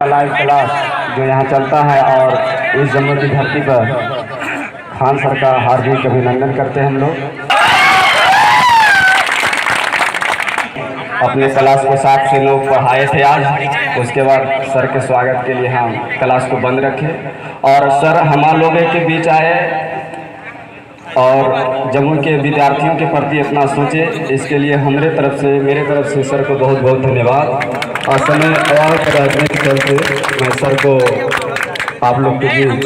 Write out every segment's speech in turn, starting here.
Live class जो यहाँ चलता है और इस जम्मू की धरती पर खान सर का हार्दिक अभिनंदन करते हैं हम लोग। अपने क्लास को 7 से लोग पढ़ाए थे आज, उसके बाद सर के स्वागत के लिए हम क्लास को बंद रखे और सर हमारे लोगों के बीच आए और जम्मू के विद्यार्थियों के प्रति अपना सोचे, इसके लिए मेरे तरफ से सर को बहुत बहुत धन्यवाद। और समय और रहने के चलते मैं सर को आप लोग के बीच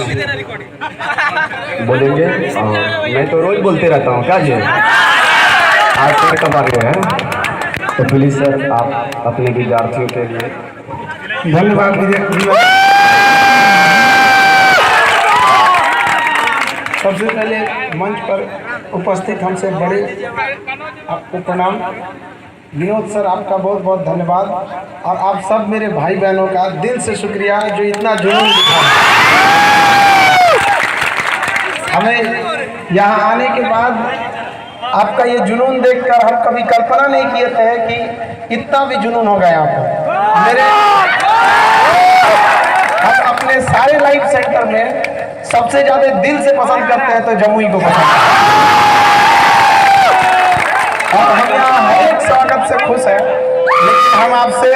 बोलेंगे और मैं तो रोज बोलते रहता हूँ, क्या जी आज सर कब आ गए हैं, तो प्लीज़ सर आप अपने विद्यार्थियों के लिए धन्यवाद। सबसे पहले मंच पर उपस्थित हमसे बड़े आपको प्रणाम। विनोद सर आपका बहुत बहुत धन्यवाद और आप सब मेरे भाई बहनों का दिल से शुक्रिया जो इतना जुनून दिखा। हमें यहाँ आने के बाद आपका ये जुनून देखकर हम कभी कल्पना नहीं किए थे कि इतना भी जुनून होगा यहाँ पर। हम अपने सारे लाइव सेंटर में सबसे ज्यादा दिल से पसंद करते हैं तो जमुई को पसंद करते हैं और हम यहाँ हर एक स्वागत से खुश हैं। लेकिन हम आपसे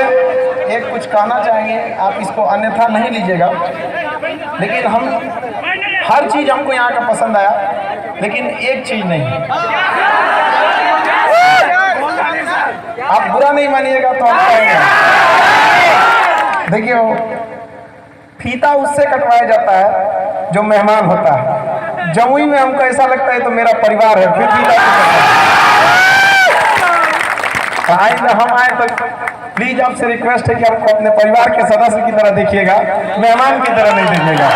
एक कुछ कहना चाहेंगे, आप इसको अन्यथा नहीं लीजिएगा, लेकिन हम हर चीज हमको यहाँ का पसंद आया, लेकिन एक चीज नहीं। आप बुरा नहीं मानिएगा तो हम कहेंगे, देखिए फीता उससे कटवाया जाता है जो मेहमान होता है। जमुई में हमको ऐसा लगता है तो मेरा परिवार है, फिर आइंदा हम आए तो प्लीज आपसे रिक्वेस्ट है कि हमको अपने परिवार के सदस्य की तरह देखिएगा, मेहमान की तरह नहीं देखिएगा।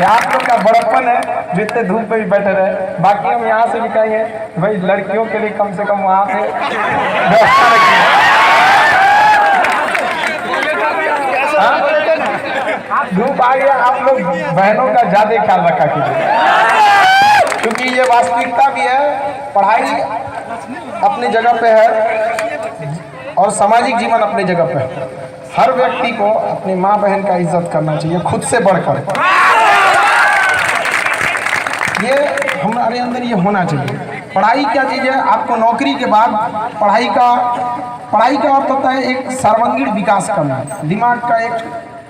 आप लोग का बड़प्पन है जो इतने धूप पे भी बैठे रहे। बाकी हम यहाँ से भी कहेंगे भाई लड़कियों के लिए कम से कम वहाँ पे व्यवस्था रखिए। धूप आ गया, आप लोग बहनों का ज्यादा ख्याल रखा कीजिए, क्योंकि ये वास्तविकता भी है। पढ़ाई अपनी जगह पे है और सामाजिक जीवन अपनी जगह पे है। हर व्यक्ति को अपनी माँ बहन का इज्जत करना चाहिए खुद से बढ़कर। ये हमारे अंदर ये होना चाहिए। पढ़ाई क्या चीज़ है, आपको नौकरी के बाद पढ़ाई का अर्थ होता है एक सर्वांगीण विकास करना, दिमाग का एक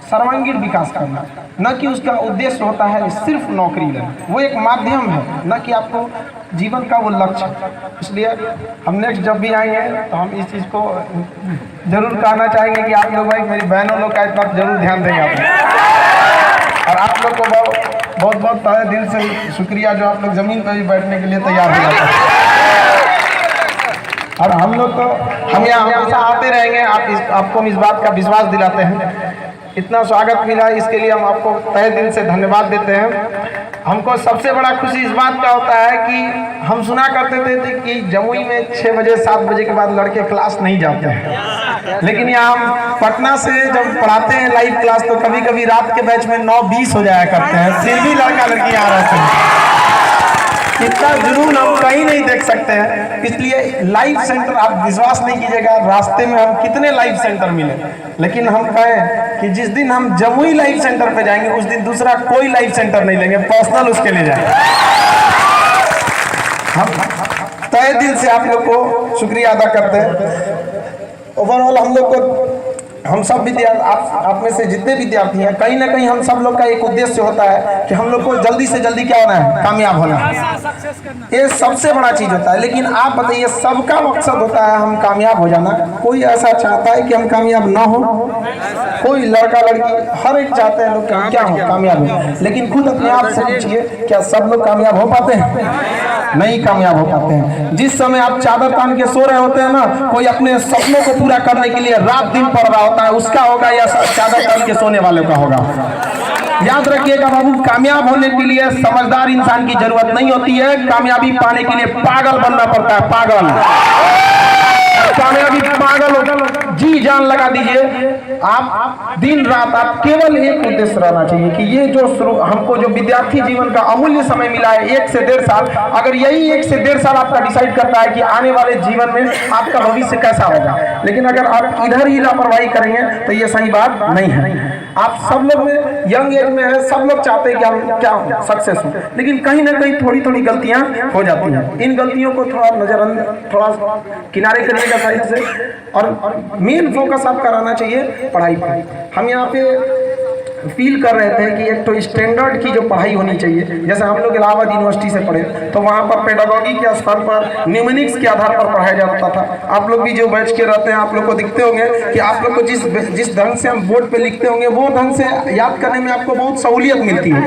सर्वांगीण विकास करना, न कि उसका उद्देश्य होता है सिर्फ नौकरी लेना। वो एक माध्यम है, न कि आपको जीवन का वो लक्ष्य। इसलिए हम नेक्स्ट जब भी आएंगे तो हम इस चीज़ को जरूर कहना चाहेंगे कि आप लोग भाई मेरी बहनों लोग का इतना जरूर ध्यान देंगे आप। और आप लोग को बहुत बहुत तहे दिल से शुक्रिया जो आप लोग ज़मीन पर भी बैठने के लिए तैयार हो जाते हैं। और हम लोग तो हम यहाँ हमेशा आते रहेंगे, आपको इस बात का विश्वास दिलाते हैं। इतना स्वागत मिला इसके लिए हम आपको तहे दिल से धन्यवाद देते हैं। हमको सबसे बड़ा खुशी इस बात का होता है कि हम सुना करते थे कि जमुई में 6 बजे 7 बजे के बाद लड़के क्लास नहीं जाते हैं, लेकिन यहाँ हम पटना से जब पढ़ाते हैं लाइव क्लास तो कभी कभी रात के बैच में 9:20 हो जाया करते हैं, फिर भी लड़का लड़की आ रहे हैं। इतना जुनून हम कहीं नहीं देख सकते हैं। इसलिए लाइव सेंटर आप विश्वास नहीं कीजिएगा, रास्ते में हम कितने लाइव सेंटर मिले, लेकिन हम कहें कि जिस दिन हम जमुई लाइव सेंटर पे जाएंगे उस दिन दूसरा कोई लाइव सेंटर नहीं लेंगे, पर्सनल उसके लिए जाएंगे। हम तहे दिल से आप लोग को शुक्रिया अदा करते हैं। ओवरऑल हम लोग को हम सब विद्यार्थी आप में से जितने विद्यार्थी हैं, कहीं ना कहीं हम सब लोग का एक उद्देश्य होता है कि हम लोग को जल्दी से जल्दी क्या होना है, कामयाब होना है। ये सबसे बड़ा चीज होता है। लेकिन आप बताइए, सबका मकसद होता है हम कामयाब हो जाना। कोई ऐसा चाहता है कि हम कामयाब ना हो? कोई लड़का लड़की हर एक चाहते हैं लोग कि हम क्या हो, कामयाब हो। लेकिन खुद अपने आप से पूछिए, क्या सब लोग कामयाब हो पाते हैं? नहीं कामयाब हो पाते हैं। जिस समय आप चादर तान के सो रहे होते हैं ना, कोई अपने सपनों को पूरा करने के लिए रात दिन पढ़ रहा होता है, उसका होगा या चादर तान के सोने वाले का होगा। याद रखिएगा बाबू, कामयाब होने के लिए समझदार इंसान की जरूरत नहीं होती है, कामयाबी पाने के लिए पागल बनना पड़ता है। पागल कामयाबी पागल जी जान लगा दीजिए। आप दिन रात आप केवल एक उद्देश्य रहना चाहिए कि ये जो हमको जो विद्यार्थी जीवन का अमूल्य समय मिला है 1 से 1.5 साल, अगर यही 1 से 1.5 साल आपका डिसाइड करता है कि आने वाले जीवन में आपका भविष्य कैसा होगा, लेकिन अगर आप इधर ही लापरवाही करेंगे तो ये सही बात नहीं है। आप सब लोग में यंग एज में है, सब लोग चाहते हैं कि हम क्या सक्सेस हो, लेकिन कहीं ना कहीं थोड़ी थोड़ी गलतियां हो जाती हैं। इन गलतियों को थोड़ा थोड़ा किनारे करिएगा साइड से, और मेन फोकस आपका रहना चाहिए पढ़ाई पर। हम यहाँ पे फील कर रहे थे कि एक तो स्टैंडर्ड की जो पढ़ाई होनी चाहिए, जैसे हम लोग इलाहाबाद यूनिवर्सिटी से पढ़े तो वहाँ पर पेडागॉजी के स्तर पर न्यूमेरिक्स के आधार पर पढ़ाया जाता था। आप लोग भी जो बैच के रहते हैं आप लोग को दिखते होंगे कि आप लोग को जिस ढंग से हम बोर्ड पे लिखते होंगे वो ढंग से याद करने में आपको बहुत सहूलियत मिलती है।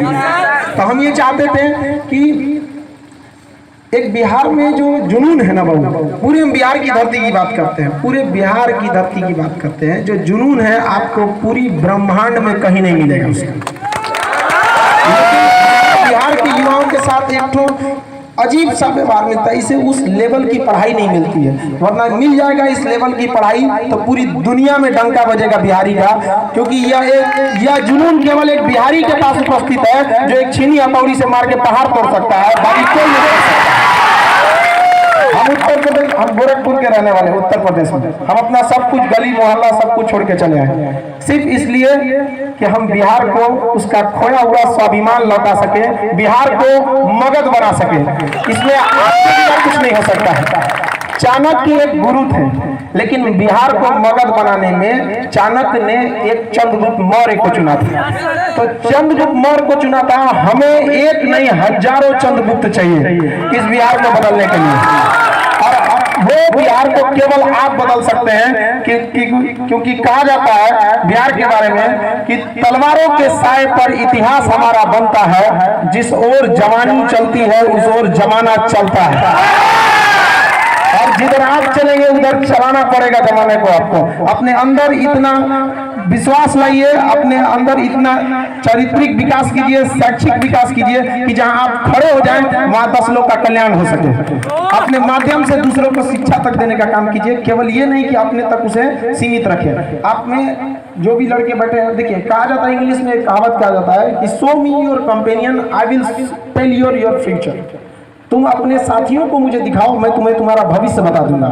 तो हम ये चाहते थे कि एक बिहार में जो जुनून है ना बाबू, पूरे हम बिहार की धरती की बात करते हैं, पूरे बिहार की धरती की बात करते हैं, जो जुनून है आपको पूरी ब्रह्मांड में कहीं नहीं मिलेगा उसका। लेकिन बिहार के युवाओं के साथ एक तो अजीब सा व्यवहार मिलता है, इसे उस लेवल की पढ़ाई नहीं मिलती है, वरना मिल जाएगा इस लेवल की पढ़ाई तो पूरी दुनिया में डंका बजेगा बिहारी का, क्योंकि यह जुनून केवल एक बिहारी के पास उपस्थित है जो एक छीनी हथौड़ी से मार के पहाड़ तोड़ सकता है, बाकी कोई नहीं तोड़ सकता। हम उत्तर प्रदेश, हम गोरखपुर के रहने वाले उत्तर प्रदेश में, हम अपना सब कुछ गली मोहल्ला सब कुछ छोड़ के चले आए सिर्फ इसलिए कि हम बिहार को उसका खोया हुआ स्वाभिमान लौटा सके, बिहार को मगध बना सके। इसमें आपके कुछ नहीं हो सकता है। चाणक्य एक गुरु थे, लेकिन बिहार को मगध बनाने में चाणक्य ने एक चंद्रगुप्त मौर्य को चुना था। तो चंद्रगुप्त मौर्य को चुना था, हमें एक नहीं हजारों चंद्रगुप्त चाहिए इस बिहार को बदलने के लिए, और वो बिहार को केवल आप बदल सकते हैं क्योंकि कहा जाता है बिहार के बारे में कि तलवारों के साए पर इतिहास हमारा बनता है, जिस ओर जवानी चलती है उस ओर जमाना चलता है, और जिधर आप चलेंगे उधर चलाना पड़ेगा जमाने को। आपको अपने अंदर इतना विश्वास लाइए, अपने अंदर इतना चारित्रिक विकास कीजिए, शैक्षिक विकास कीजिए कि जहां आप खड़े हो जाएं वहां 10 लोग का कल्याण हो सके। अपने माध्यम से दूसरों को शिक्षा तक देने का काम कीजिए, केवल ये नहीं कि अपने तक उसे सीमित रखें। आप में जो भी लड़के बैठे हैं, देखिए कहा जाता है इंग्लिश में एक कहावत कहा जाता है कि show me your companion I will tell your future. तुम अपने साथियों को मुझे दिखाओ, मैं तुम्हें तुम्हारा भविष्य बता दूंगा।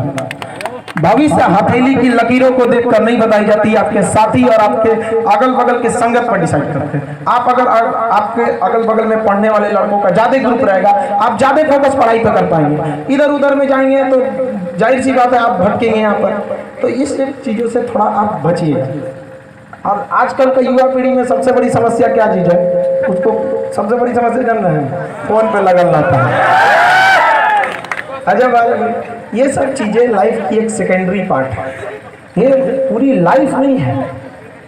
भविष्य हथेली की लकीरों को देखकर नहीं बताई जाती, आपके साथी और आपके अगल बगल के संगत पर डिसाइड करते हैं। आप अगर आपके अगल बगल में पढ़ने वाले लड़कों का ज्यादा ग्रुप रहेगा, आप ज्यादा फोकस पढ़ाई पर कर पाएंगे। इधर उधर में जाएंगे तो जाहिर सी बात है आप भटकेंगे यहाँ पर। तो इस चीजों से थोड़ा आप बचिए। और आजकल का युवा पीढ़ी में सबसे बड़ी समस्या क्या चीज है, उसको सबसे बड़ी समस्या जान रहे हैं, फोन पे लगन रहता है। अजब, ये सब चीजें लाइफ की एक सेकेंडरी पार्ट है, ये पूरी लाइफ नहीं है।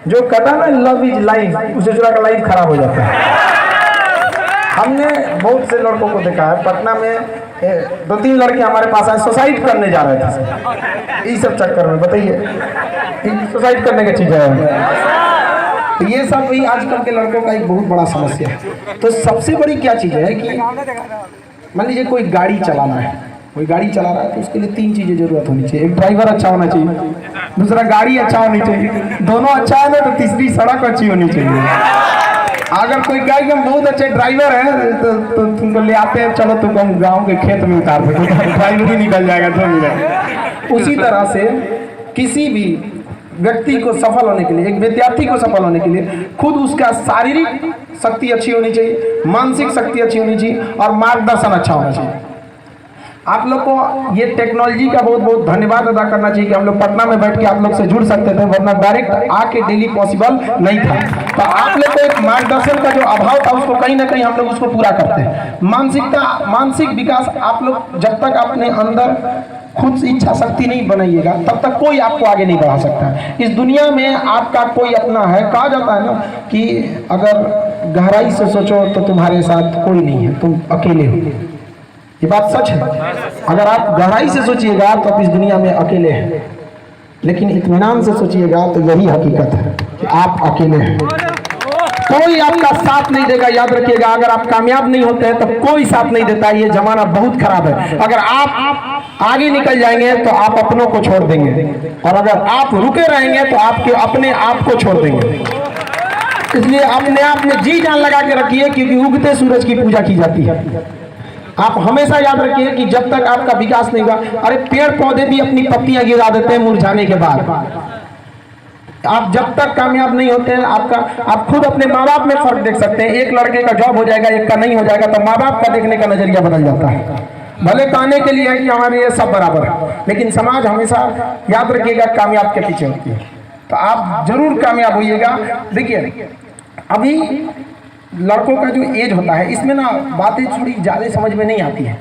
जो कहता ना लव इज लाइफ, उसे चुरा का लाइफ खराब हो जाता है। हमने बहुत से लड़कों को देखा है, पटना में 2-3 लड़के हमारे पास आए, सुसाइड करने जा रहे थे इस सब चक्कर में। बताइए सुसाइड करने की चीज है, तो ये सब भी आजकल के लड़कों का एक बहुत बड़ा समस्या है। तो सबसे बड़ी क्या चीज है कि मान लीजिए कोई गाड़ी चलाना है, कोई गाड़ी चला रहा है तो उसके लिए 3 चीजें जरूरत होनी चाहिए। एक ड्राइवर अच्छा होना चाहिए, दूसरा गाड़ी अच्छा होनी चाहिए, दोनों अच्छा है ना तो तीसरी सड़क अच्छी होनी चाहिए। अगर कोई गाड़ी का बहुत अच्छे ड्राइवर है तो तुमको ले आते हैं, चलो तुम गाँव के खेत में उतार दो, ड्राइवर ही निकल जाएगा 2 मिनट। उसी तरह से किसी भी व्यक्ति को सफल होने के लिए, एक विद्यार्थी को सफल होने के लिए खुद उसका शारीरिक शक्ति अच्छी होनी चाहिए, मानसिक शक्ति अच्छी होनी चाहिए और मार्गदर्शन अच्छा होना चाहिए। आप लोग को ये टेक्नोलॉजी का बहुत बहुत धन्यवाद अदा करना चाहिए कि हम लोग पटना में बैठ के आप लोग से जुड़ सकते थे, वरना डायरेक्ट आके डेली पॉसिबल नहीं था। तो आप लोग को एक मार्गदर्शन का जो अभाव था उसको कहीं ना कहीं हम लोग उसको पूरा करते हैं। मानसिक विकास आप लोग जब तक अपने अंदर खुद से इच्छा शक्ति नहीं बनाइएगा तब तक कोई आपको आगे नहीं बढ़ा सकता। इस दुनिया में आपका कोई अपना है। कहा जाता है ना कि अगर गहराई से सोचो तो तुम्हारे साथ कोई नहीं है, तुम अकेले हो। ये बात सच है। अगर आप गहराई से सोचिएगा तो आप इस दुनिया में अकेले हैं, लेकिन इत्मीनान से सोचिएगा तो यही हकीकत है कि आप अकेले हैं। कोई आपका साथ नहीं देगा। याद रखिएगा, अगर आप कामयाब नहीं होते हैं तो कोई साथ नहीं देता। ये जमाना बहुत खराब है। अगर आप आगे निकल जाएंगे तो आप अपनों को छोड़ देंगे, और अगर आप रुके रहेंगे तो आपके अपने आप को छोड़ देंगे। इसलिए अपने आप में जी जान लगा के रखिए, क्योंकि उगते सूरज की पूजा की जाती है। आप हमेशा याद रखिए कि जब तक आपका विकास नहीं हुआ, अरे पेड़ पौधे भी अपनी पत्तियां गिरा देते हैं मुरझाने के बाद। आप जब तक कामयाब नहीं होते हैं, आप खुद अपने माँ बाप में फर्क देख सकते हैं। एक लड़के का जॉब हो जाएगा, एक का नहीं हो जाएगा, तो माँ बाप का देखने का नजरिया बदल जाता है। भले कहने के लिए है कि हमारे ये सब बराबर है, लेकिन समाज हमेशा याद रखिएगा कामयाब के पीछे होती है। तो आप जरूर कामयाब होइएगा। देखिए अभी लड़कों का जो एज होता है, इसमें ना बातें थोड़ी ज़्यादा समझ में नहीं आती है,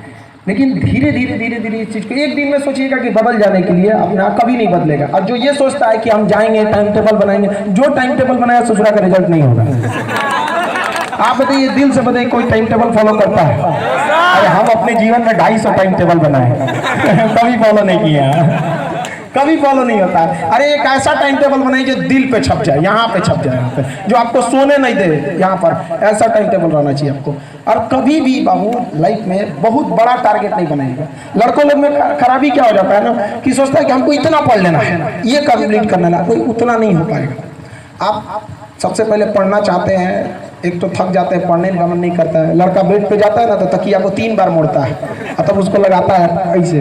लेकिन धीरे धीरे इस चीज़ को एक दिन में सोचिएगा कि बदल जाने के लिए अपना कभी नहीं बदलेगा। और जो ये सोचता है कि हम जाएंगे टाइम टेबल बनाएंगे, जो टाइम टेबल बनाया ससुरा का रिजल्ट नहीं होगा। आप बताइए, दिल से बताइए कोई टाइम टेबल फॉलो करता है? अरे हम अपने जीवन में 250 टाइम टेबल बनाए कभी फॉलो नहीं किया, कभी फॉलो नहीं होता है। अरे एक ऐसा टाइम टेबल बनाइए जो दिल पे छप जाए, यहाँ पे छप जाए, यहाँ पे जो आपको सोने नहीं दे, यहाँ पर ऐसा टाइम टेबल रहना चाहिए आपको। और कभी भी बाबू लाइफ में बहुत बड़ा टारगेट नहीं बनाइएगा। लड़कों लोग में खराबी क्या हो जाता है ना, कि सोचता है कि हमको इतना पढ़ लेना है, ये कंप्लीट करना है, कोई उतना नहीं हो पाएगा। आप सबसे पहले पढ़ना चाहते हैं, एक तो थक जाते हैं, पढ़ने का मन नहीं करता है। लड़का बेड पे जाता है ना, तो तकिया को 3 बार मोड़ता है, और तब उसको लगाता है ऐसे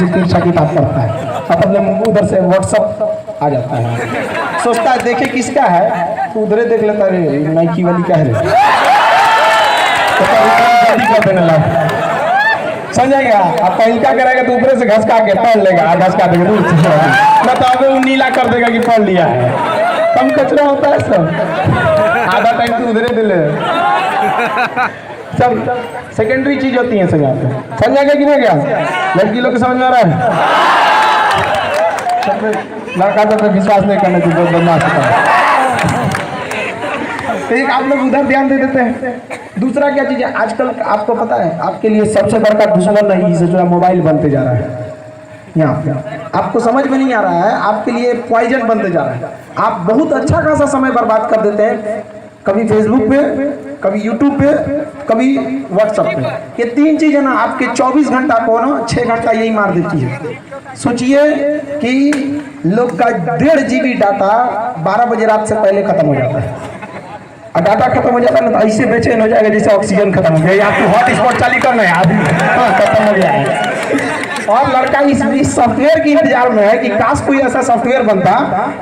तिरछा किताब पढ़ता है, और तब उधर से व्हाट्सअप आ जाता है। सोचता है देखे किसका है, तो उधरे देख लेता है नाइकी वाली का है, समझेगा। अब पहल क्या करेगा तो ऊपर से घसका के पढ़ लेगा, घसका देगा ना, तो अब वो नीला कर देगा कि पढ़ लिया है। कम कचरा होता है सब, आधा टाइम तो उधरे दिले सब सेकेंडरी चीज होती है। सब समझ गया कि नहीं गया? लड़की लोग को समझ में आ रहा है? लड़का तो विश्वास नहीं करना चाहिए, बहुत बदमाश होता है। तो एक आप लोग उधर ध्यान दे देते हैं। दूसरा क्या चीज है, आजकल आपको पता है आपके लिए सबसे बड़का दुश्मन नहीं से जो मोबाइल बनते जा रहा है। यहाँ पे आपको समझ में नहीं आ रहा है, आपके लिए पॉइजन बनते जा रहा है। आप बहुत अच्छा खासा समय बर्बाद कर देते हैं, कभी फेसबुक पे, कभी यूट्यूब पे, कभी व्हाट्सएप पे। ये 3 चीजें ना आपके 24 घंटा को ना 6 घंटा यही मार देती है। सोचिए कि लोग का 1.5 GB डाटा 12 बजे रात से पहले खत्म हो जाता है, और डाटा खत्म हो जाता है ना तो ऐसे बेचैन हो जाएगा जैसे ऑक्सीजन खत्म हो गया। आपको हॉटस्पॉट चालू करना है, आदमी खत्म हो गया है। और लड़का इस सॉफ्टवेयर की इंतजार में है कि काश कोई ऐसा सॉफ्टवेयर बनता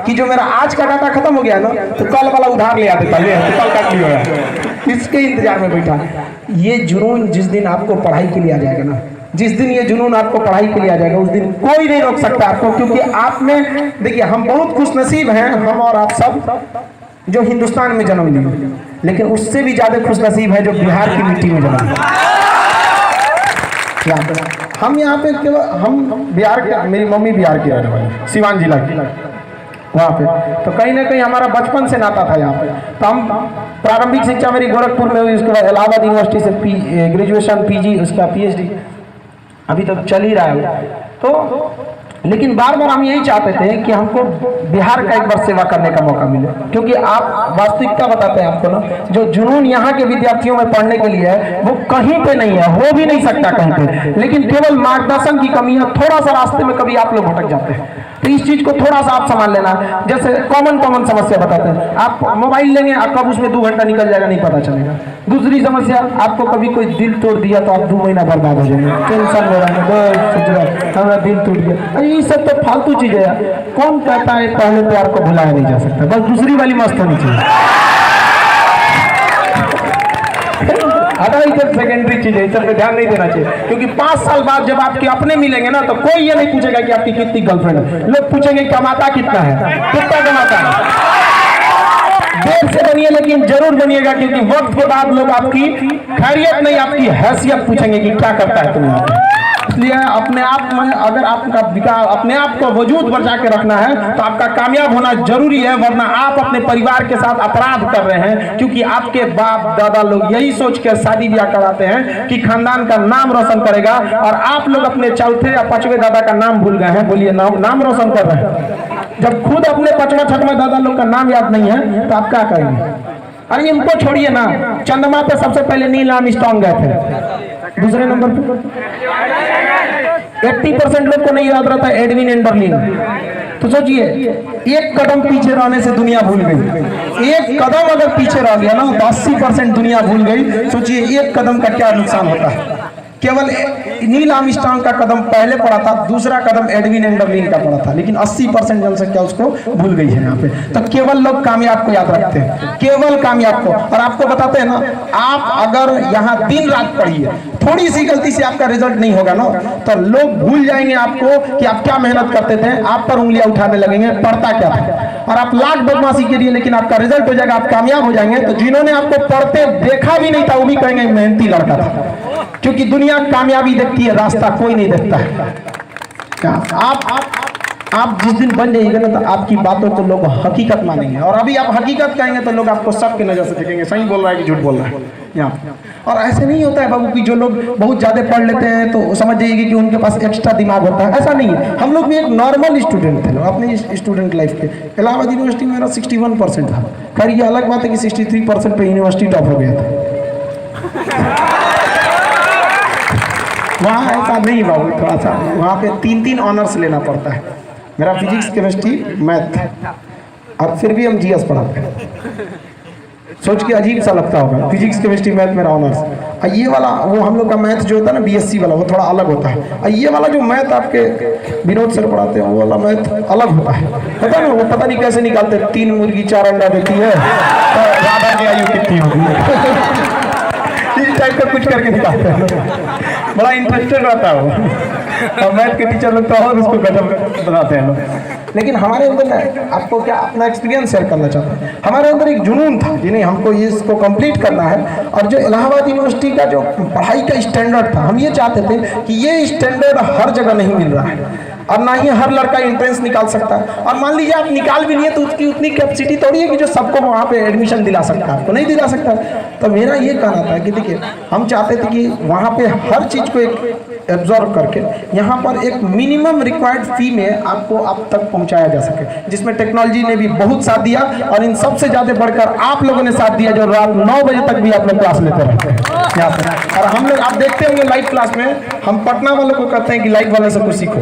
कि जो मेरा आज का डाटा खत्म हो गया ना तो कल वाला उधार ले आते, पहले तो कल का क्लियर। इसके इंतजार में बैठा। ये जुनून जिस दिन आपको पढ़ाई के लिए आ जाएगा ना, जिस दिन ये जुनून आपको पढ़ाई के लिए आ जाएगा, उस दिन कोई नहीं रोक सकता आपको। क्योंकि आप में देखिए, हम बहुत खुशनसीब हैं, हम और आप सब जो हिंदुस्तान में जन्म लिए, लेकिन उससे भी ज्यादा खुशनसीब है जो बिहार की मिट्टी में जन्म लिए। हम यहाँ पे केवल हम बिहार के, मेरी मम्मी बिहार की रहने वाली, सिवान जिला की, वहाँ पे तो कहीं ना कहीं हमारा बचपन से नाता था यहाँ पे। तो हम प्रारंभिक शिक्षा मेरी गोरखपुर में हुई, उसके बाद इलाहाबाद यूनिवर्सिटी से ग्रेजुएशन, PG, उसका PhD अभी तक चल ही रहा है। तो लेकिन बार बार हम यही चाहते थे कि हमको बिहार का एक बार सेवा करने का मौका मिले, क्योंकि आप वास्तविकता बताते हैं आपको ना, जो जुनून यहाँ के विद्यार्थियों में पढ़ने के लिए है वो कहीं पे नहीं है, हो भी नहीं सकता कहीं पे। लेकिन केवल मार्गदर्शन की कमी है, थोड़ा सा रास्ते में कभी आप लोग भटक जाते हैं। तो इस चीज को थोड़ा सा आप संभाल लेना। जैसे कॉमन समस्या बताते हैं, आप मोबाइल लेंगे, आप कब उसमें 2 घंटा निकल जाएगा नहीं पता चलेगा। दूसरी समस्या, आपको कभी कोई दिल तोड़ दिया तो आप 2 महीना बर्बाद हो जाएंगे, टेंशन हो रहा है, हमारा दिल टूट गया। ये सब तो फालतू चीजें है। कौन कहता है पहले प्यार को भुलाया नहीं जा सकता, बस दूसरी वाली मस्त होनी चाहिए। सेकेंडरी चीज है, इस पे ध्यान नहीं देना चाहिए। क्योंकि 5 साल बाद जब आपके अपने मिलेंगे ना तो कोई ये नहीं पूछेगा कि आपकी कितनी गर्लफ्रेंड है, लोग पूछेंगे कमाता कितना है, कितना कमाता है। देर से बनिए लेकिन जरूर बनिएगा, क्योंकि वक्त के बाद लोग आपकी खैरियत नहीं आपकी हैसियत पूछेंगे कि क्या करता है तुम्हें। इसलिए अपने आप में अगर आपका विकास, अपने आप को वजूद बचा के रखना है तो आपका कामयाब होना जरूरी है, वरना आप अपने परिवार के साथ अपराध कर रहे हैं। क्योंकि आपके बाप दादा लोग यही सोच के शादी ब्याह कराते हैं कि खानदान का नाम रोशन करेगा, और आप लोग अपने चौथे या 5वें दादा का नाम भूल गए हैं। बोलिए नाम रोशन कर रहे हैं, जब खुद अपने 5वां 6वां दादा लोग का नाम याद नहीं है तो आप क्या करेंगे। अरे इनको छोड़िए ना, चंद्रमा पे सबसे पहले नील आर्मस्ट्रांग गए थे, दूसरे नंबर पे 80% लोग को नहीं याद रहता एडविन एंडरलिन। तो सोचिए, एक कदम पीछे रहने से दुनिया भूल गई। एक कदम अगर पीछे रह गया ना तो 80% दुनिया भूल गई। सोचिए एक कदम का क्या नुकसान होता है। केवल नील आर्मस्ट्रांग का कदम पहले पड़ा था, दूसरा कदम एडविन एंडरलिन का पड़ा था, लेकिन 80% जनसंख्या उसको भूल गई है यहाँ पे। तो केवल लोग कामयाब को याद रखते हैं, केवल कामयाब को। और आपको बताते हैं ना, आप अगर यहाँ दिन रात पढ़िए, थोड़ी सी गलती से आपका रिजल्ट नहीं होगा ना, तो लोग भूल जाएंगे आपको कि आप क्या मेहनत करते थे, आप पर उंगलियां उठाने लगेंगे पढ़ता क्या था। और आप लाख बदमाशी करिए, लेकिन आपका रिजल्ट हो जाएगा, आप कामयाब हो जाएंगे, तो जिन्होंने आपको पढ़ते देखा भी नहीं था वो भी कहेंगे मेहनती लड़का था। क्योंकि दुनिया कामयाबी देखती है, रास्ता कोई नहीं देखता है। क्या आप जिस दिन बन जाइएगा ना, तो आपकी बातों को लोग हकीकत मानेंगे। और अभी आप हकीकत कहेंगे तो लोग आपको सबके नजर से देखेंगे, सही बोल रहा है कि झूठ बोल रहा है यहाँ। और ऐसे नहीं होता है बाबू कि जो लोग बहुत ज्यादा पढ़ लेते हैं तो समझ जाइए कि उनके पास एक्स्ट्रा दिमाग होता है, ऐसा नहीं है। हम लोग भी एक नॉर्मल स्टूडेंट थे अपने स्टूडेंट लाइफ के। इलाहाबाद यूनिवर्सिटी में मेरा 61% था। खैर ये अलग बात है कि 63% पे यूनिवर्सिटी टॉप हो गया था। वहाँ ऐसा नहीं बाबू, थोड़ा सा वहाँ पे 3 ऑनर्स लेना पड़ता है। मेरा फिजिक्स केमिस्ट्री मैथ, और फिर भी हम जीएस पढ़ाते हैं। सोच के अजीब सा लगता होगा, फिजिक्स केमिस्ट्री मैथ मेरा ऑनर्स। और ये वाला वो हम लोग का मैथ जो होता है ना बीएससी वाला, वो थोड़ा अलग होता है। और ये वाला जो मैथ आपके विनोद सर पढ़ाते हैं वो वाला मैथ अलग होता है। पता है ना, वो पता नहीं कैसे निकालते, 3 मुर्गी 4 अंडा देती है तो राधा की आयु कितनी होगी, इस टाइप का कुछ करके निकालते हैं। बड़ा इंटरेस्टेड रहता है वो। और मैथ के टीचर लोग तो और उसको गजब बनाते हैं लोग। लेकिन हमारे अंदर ना, आपको क्या अपना एक्सपीरियंस शेयर करना चाहता हूँ, हमारे अंदर एक जुनून था कि नहीं हमको इसको कंप्लीट करना है। और जो इलाहाबाद यूनिवर्सिटी का जो पढ़ाई का स्टैंडर्ड था, हम ये चाहते थे कि ये स्टैंडर्ड हर जगह नहीं मिल रहा है, और ना ही हर लड़का एंट्रेंस निकाल सकता है। और मान लीजिए आप निकाल भी नहीं है तो उसकी उतनी कैपेसिटी थोड़ी है कि जो सबको वहाँ पे एडमिशन दिला सकता है, आपको नहीं दिला सकता। तो मेरा ये कहना था कि देखिए, हम चाहते थे कि वहाँ पे हर चीज़ को एक एब्जॉर्व करके यहाँ पर एक मिनिमम रिक्वायर्ड फी में आपको आप तक पहुँचाया जा सके, जिसमें टेक्नोलॉजी ने भी बहुत साथ दिया। और इन सबसे ज़्यादा बढ़कर आप लोगों ने साथ दिया, जो रात 9 बजे तक भी आप लोग क्लास लेते रहते हैं यहाँ पर। और हम लोग आप देखते होंगे लाइव क्लास में, हम पटना वालों को कहते हैं कि लाइव वाले से कुछ सीखो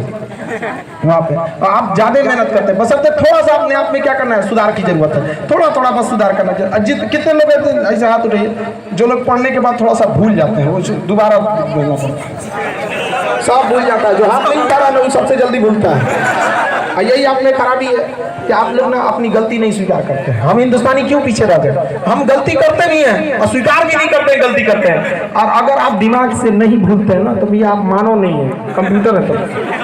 वहाँ पे। और आप ज्यादा मेहनत करते हैं, बस थोड़ा सा अपने आप में क्या करना है, सुधार की जरूरत है, थोड़ा थोड़ा बस सुधार करना चाहिए। कितने लोग ऐसे हाथ उठाइए जो लोग पढ़ने के बाद थोड़ा सा भूल जाते हैं, वो दोबारा बोलना पड़ता है, सब भूल जाता है। जो हाथ नहीं उठा रहा है सबसे जल्दी भूलता है। और यही आप में खराबी है कि आप लोग ना अपनी गलती नहीं स्वीकार करते हैं। हम हिंदुस्तानी क्यों पीछे रहते हैं, हम गलती करते नहीं है और स्वीकार भी नहीं करते, गलती करते हैं। और अगर आप दिमाग से नहीं भूलते हैं ना, तो भैया आप मानो नहीं है, कंप्यूटर है तो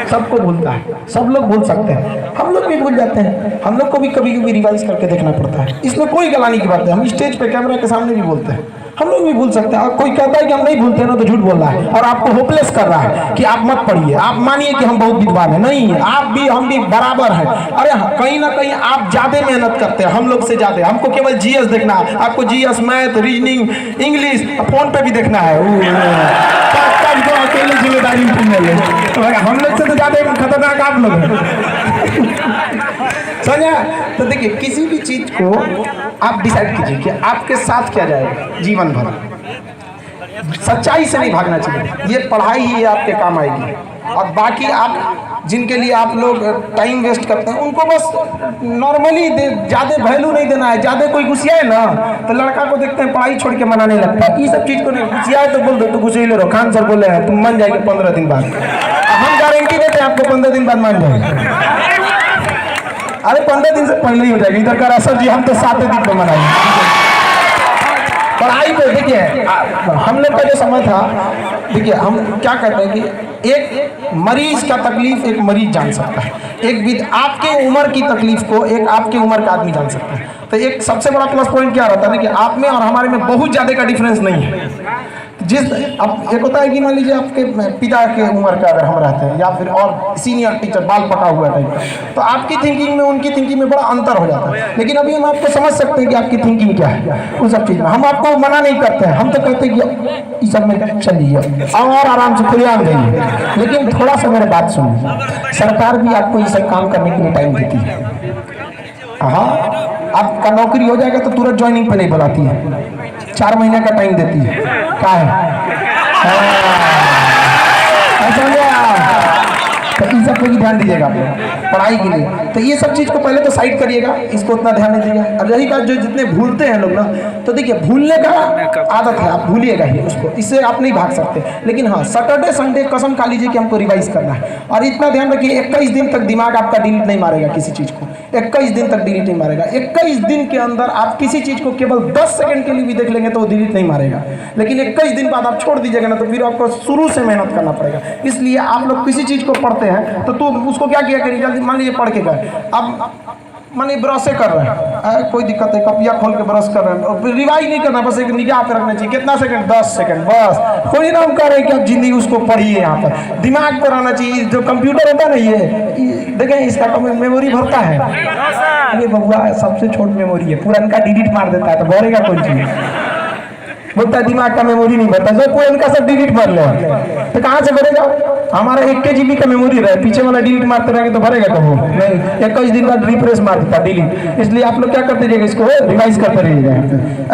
सबको भूलता है, सब लोग भूल सकते हैं, हम लोग भी भूल जाते हैं। हम लोग को भी कभी कभी रिवाइज करके देखना पड़ता है, इसमें कोई गलानी की बात है। हम स्टेज पे कैमरा के सामने भी बोलते हैं, हम लोग भी भूल सकते हैं। और कोई कहता है कि हम नहीं भूलते हैं ना, तो झूठ बोल रहा है और आपको होपलेस कर रहा है कि आप मत पढ़िए, आप मानिए कि हम बहुत विद्वान हैं। नहीं, आप भी हम भी बराबर हैं। अरे कहीं ना कहीं आप ज्यादा मेहनत करते हैं हम लोग से ज्यादा। हमको केवल जीएस देखना है, आपको GS, math, reasoning, English phone पे भी देखना है। अकेले जिम्मेदारी हम लोग से तो ज्यादा खतरनाक आप लोग हैं। समझा? तो देखिए, किसी भी चीज को आप डिसाइड कीजिए कि आपके साथ क्या जाएगा जीवन भर। सच्चाई से नहीं भागना चाहिए, ये पढ़ाई ही आपके काम आएगी। और बाकी आप जिनके लिए आप लोग टाइम वेस्ट करते हैं, उनको बस नॉर्मली ज़्यादा वैल्यू नहीं देना है। ज़्यादा कोई गुस्सिया है ना, तो लड़का को देखते हैं पढ़ाई छोड़ के मनाने लगता है। ये सब चीज़ को नहीं, गुस्सिया है तो बोल दो, तो गुस्से ले रहो। खान सर बोले हैं तुम मान जाएंगे 15 दिन बाद, हम गारंटी देते हैं आपको 15 दिन बाद मान जाएंगे। अरे 15 दिन से पहले ही हो जाएगी। इधर का सर जी हम तो 7 दिन पर मनाएंगे। पढ़ाई पे देखिए, हम लोग का जो समय था, देखिए हम क्या कहते हैं कि एक मरीज का तकलीफ एक मरीज जान सकता है, एक आपके उम्र की तकलीफ को एक आपके उम्र का आदमी जान सकता है। तो एक सबसे बड़ा प्लस पॉइंट क्या रहता है कि आप में और हमारे में बहुत ज़्यादा का डिफरेंस नहीं है। जिस अब एक होता है कि मान लीजिए आपके पिता के उम्र का अगर हम रहते हैं, या फिर और सीनियर टीचर बाल पका हुआ टाइप, तो आपकी थिंकिंग में उनकी थिंकिंग में बड़ा अंतर हो जाता है। लेकिन अभी हम आपको समझ सकते हैं कि आपकी थिंकिंग क्या है उस सब चीज़ में। हम आपको मना नहीं करते हैं, हम तो कहते हैं कि इस सब में चलिए और आराम से खुलेआम जाइए। लेकिन थोड़ा सा मेरी बात सुनिए, सरकार भी आपको ये सब काम करने के लिए टाइम देती है। हाँ, आपका नौकरी हो जाएगा तो तुरंत ज्वाइनिंग पे नहीं बुलाती है, 4 महीने का टाइम देती है। क्या है ये सब पे भी ध्यान दीजिएगा आप लोग पढ़ाई के लिए। तो ये सब चीज़ को पहले तो साइड करिएगा, इसको उतना ध्यान नहीं दीजिएगा। अब रही बात जो जितने भूलते हैं लोग ना, तो देखिए भूलने का आदत है, आप भूलिएगा ही उसको, इससे आप नहीं भाग सकते। लेकिन हाँ, सैटरडे संडे कसम खा लीजिए कि हमको रिवाइज करना है। और इतना ध्यान रखिए 21 दिन तक दिमाग आपका डिलीट नहीं मारेगा किसी चीज़ को, 21 दिन तक डिलीट नहीं मारेगा। 21 दिन के अंदर आप किसी चीज़ को केवल 10 सेकंड के लिए भी देख लेंगे तो वो डिलीट नहीं मारेगा। लेकिन 21 दिन बाद आप छोड़ दीजिएगा ना, तो फिर आपको शुरू से मेहनत करना पड़ेगा। इसलिए आप लोग किसी चीज़ को पढ़ते हैं तो उसको क्या किया करिए, जल्दी मान लीजिए पढ़ के गए, अब मानिए ब्रश कर रहे हैं, कोई दिक्कत है, कपिया खोल के ब्रश कर रहे हैं, और रिवाइज नहीं करना, बस एक निगाह पे रखना चाहिए। कितना सेकंड? 10 सेकंड बस। कोई ना हम कह रहे हैं कि आप जिंदगी उसको पढ़िए, यहाँ पर दिमाग पर रहना चाहिए। जो कंप्यूटर होता है ना, ये देखें इसका मेमोरी भरता है, ये बबुआ सबसे छोट मेमोरी है, पूरा इनका डिलीट मार देता है तो भरेगा कौन चीज? बोलता है दिमाग का मेमोरी नहीं भरता, जो पूरा इनका सब डिलीट मार ले तो कहाँ से भरेगा? हमारा 1 KB का मेमोरी रहे, पीछे वाला डिलीट मारते रहेंगे तो भरेगा कब? नहीं, 21 दिन बाद रिफ्रेश मार देता डिलीट। इसलिए आप लोग क्या करते रहिएगा, इसको रिवाइज करते रहिएगा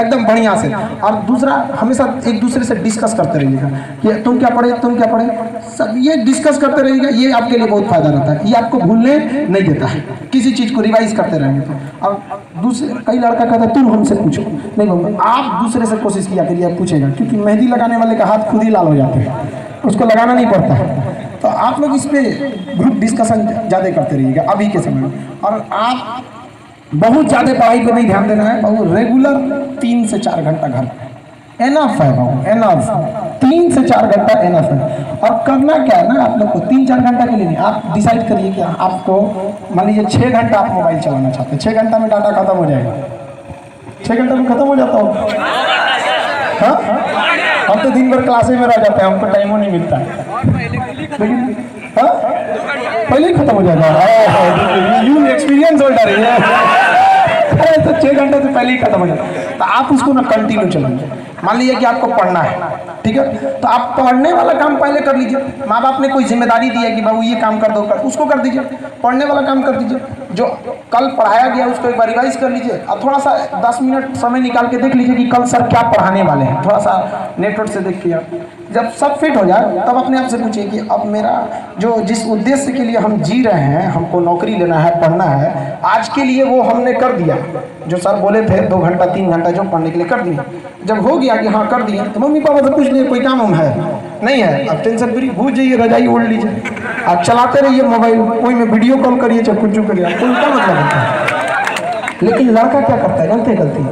एकदम बढ़िया से। और दूसरा, हमेशा एक दूसरे से डिस्कस करते रहिएगा कि तुम क्या पढ़े, तुम क्या पढ़े, सब ये डिस्कस करते रहिएगा। ये आपके लिए बहुत फायदा रहता है, ये आपको भूलने नहीं देता है किसी चीज़ को रिवाइज करते रहेंगे तो। अब दूसरे कई लड़का कहता है तुम हमसे पूछो, नहीं बाबू आप दूसरे से कोशिश किया करिए, आप पूछेगा, क्योंकि मेहंदी लगाने वाले का हाथ खुद ही लाल हो जाते हैं, उसको लगाना नहीं पड़ता है। तो आप लोग इस पे ग्रुप डिस्कशन ज़्यादा करते रहिएगा अभी के समय में। और आप बहुत ज़्यादा पढ़ाई पे नहीं ध्यान देना है बाबू, रेगुलर 3 से 4 घंटा घर एनफ है बाबू, एनफ 3 से 4 घंटा एनफ है। और करना क्या है ना, आप लोग को 3-4 घंटा के लिए नहीं, आप डिसाइड करिए कि आपको मान लीजिए 6 घंटा आप मोबाइल चलाना चाहते हैं, 6 घंटा में डाटा खत्म हो जाएगा, 6 घंटा में खत्म हो जाता हो। हाँ, हम तो दिन भर क्लासे में रह जाते हैं, हमको टाइम नहीं मिलता लेकिन हाँ पहले ही खत्म हो जाएगा। यू एक्सपीरियंस होल्डर है, तो 6 घंटे से पहले ही खत्म हो जाता है। तो आप उसको ना कंटिन्यू चलाइए। मान लीजिए कि आपको पढ़ना है, ठीक है, तो आप पढ़ने वाला काम पहले कर लीजिए। माँ बाप ने कोई जिम्मेदारी दी है कि बाबू ये काम कर दो, कर उसको कर दीजिए। पढ़ने वाला काम कर दीजिए, जो कल पढ़ाया गया उसको एक बार रिवाइज कर लीजिए। और थोड़ा सा 10 मिनट समय निकाल के देख लीजिए कि कल सर क्या पढ़ाने वाले हैं, थोड़ा सा नेटवर्क से देखिए। जब सब फिट हो जाए तब अपने आप से पूछिए कि अब मेरा जो जिस उद्देश्य के लिए हम जी रहे हैं, हमको नौकरी लेना है, पढ़ना है, आज के लिए वो हमने कर दिया। जो सर बोले थे 2 घंटा 3 घंटा जो पढ़ने के लिए कर दिया। जब हो गया कि हाँ कर दिए, तो मम्मी पापा से पूछ लिए कोई काम हम है नहीं है, अब टेंशन फ्री भूल जाइए, रजाई ओढ़ लीजिए, आप चलाते रहिए मोबाइल, कोई में वीडियो कॉल करिए, चाहे कुछ करिए, आपको क्या मतलब होता है। लेकिन लड़का क्या करता है, जानते हैं गलती,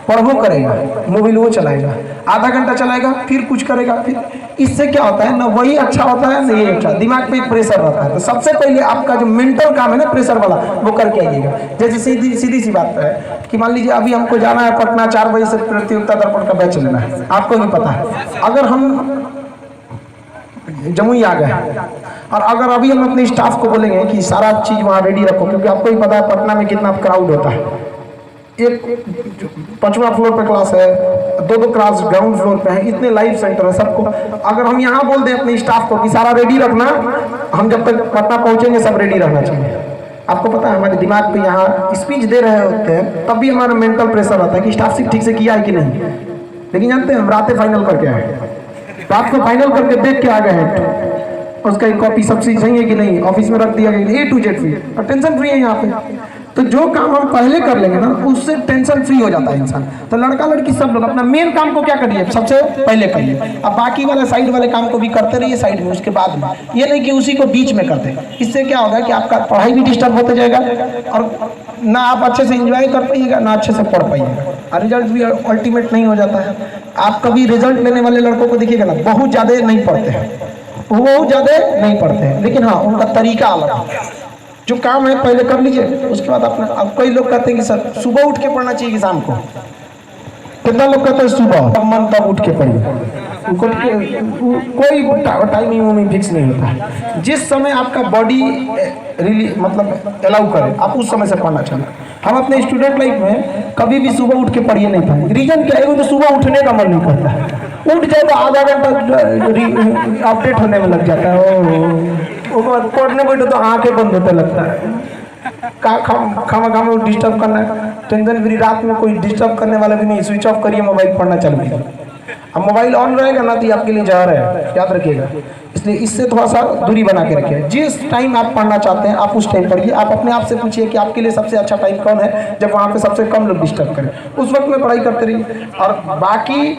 पढ़ो करेगा, मोबाइल वो चलाएगा, आधा घंटा चलाएगा, फिर कुछ करेगा, फिर इससे क्या होता है ना, वही अच्छा होता है ना ये अच्छा, दिमाग पे प्रेशर रहता है। तो सबसे पहले आपका जो मेंटल काम है ना प्रेशर वाला, वो करके आइएगा। जैसे सीधी सी बात है कि मान लीजिए अभी हमको जाना है पटना, 4 बजे से प्रतियोगिता दर्पण का बैच लेना है, आपको भी पता है। अगर हम जमुई आ गए और अगर अभी हम अपने स्टाफ को बोलेंगे कि सारा चीज़ वहाँ रेडी रखो, क्योंकि आपको ही पता है पटना में कितना क्राउड होता है, एक 5वां फ्लोर पे क्लास है, 2 क्लास ग्राउंड फ्लोर पे है, इतने लाइव सेंटर है सबको। अगर हम यहाँ बोल दें अपने स्टाफ को कि सारा रेडी रखना, हम जब तक पटना पहुँचेंगे सब रेडी रहना चाहिए। आपको पता है हमारे दिमाग पे यहाँ स्पीच दे रहे होते हैं तब भी हमारा मेंटल प्रेशर आता है कि स्टाफ से ठीक से किया है कि नहीं। लेकिन जानते हैं हम रातें फाइनल करके आए, रात को फाइनल करके देख के आ गए हैं, उसका एक कॉपी सब चीज सही है कि नहीं, ऑफिस में रख दिया गया A to Z फ्री, और टेंशन फ्री है यहाँ पे। तो जो काम हम पहले कर लेंगे ना, उससे टेंशन फ्री हो जाता है इंसान। तो लड़का लड़की सब लोग अपना मेन काम को क्या करिए, सबसे पहले करिए। अब बाकी वाले साइड वाले काम को भी करते रहिए साइड में, उसके बाद में ये नहीं कि उसी को बीच में करते। इससे क्या होगा कि आपका पढ़ाई भी डिस्टर्ब होते जाएगा और ना आप अच्छे से एंजॉय कर पाइएगा, ना अच्छे से पढ़ पाइएगा, और रिजल्ट भी अल्टीमेट नहीं हो जाता है। आप कभी रिजल्ट लेने वाले लड़कों को देखिएगा ना, बहुत ज़्यादा नहीं पढ़ते हैं, वो बहुत ज़्यादा नहीं पढ़ते हैं, लेकिन हाँ उनका तरीका अलग है। जो काम है पहले कर लीजिए, उसके बाद अपना। अब कई लोग कहते हैं कि सर सुबह उठ के पढ़ना चाहिए कि शाम को, कितना लोग कहते हैं सुबह, तब मन तब उठ के पढ़िए, उनको कोई टाइमिंग फिक्स नहीं होता है। जिस समय आपका बॉडी मतलब अलाउ करे आप उस समय से पढ़ना चाहिए। हम अपने स्टूडेंट लाइफ में कभी भी सुबह उठ के पढ़िए नहीं पाए। रीजन क्या है, तो सुबह उठने का मन नहीं करता है, उठ जाए तो आधा घंटा अपडेट होने में लग जाता है, पढ़ने बैठे तो आंखें बंद होते लगता है। खामा डिस्टर्ब करना है, टेंशन फ्री, रात में कोई डिस्टर्ब करने वाला भी नहीं, स्विच ऑफ करिए मोबाइल, पढ़ना चालू कीजिए। अब मोबाइल ऑन रहेगा ना तो ये आपके लिए जहर है, याद रखिएगा। इसलिए इससे थोड़ा सा दूरी बना के रखिए। जिस टाइम आप पढ़ना चाहते हैं आप उस टाइम पढ़िए। आप अपने आप से पूछिए कि आपके लिए सबसे अच्छा टाइम कौन है, जब वहाँ पे सबसे कम लोग डिस्टर्ब करें, उस वक्त में पढ़ाई करते रहिए। और बाकी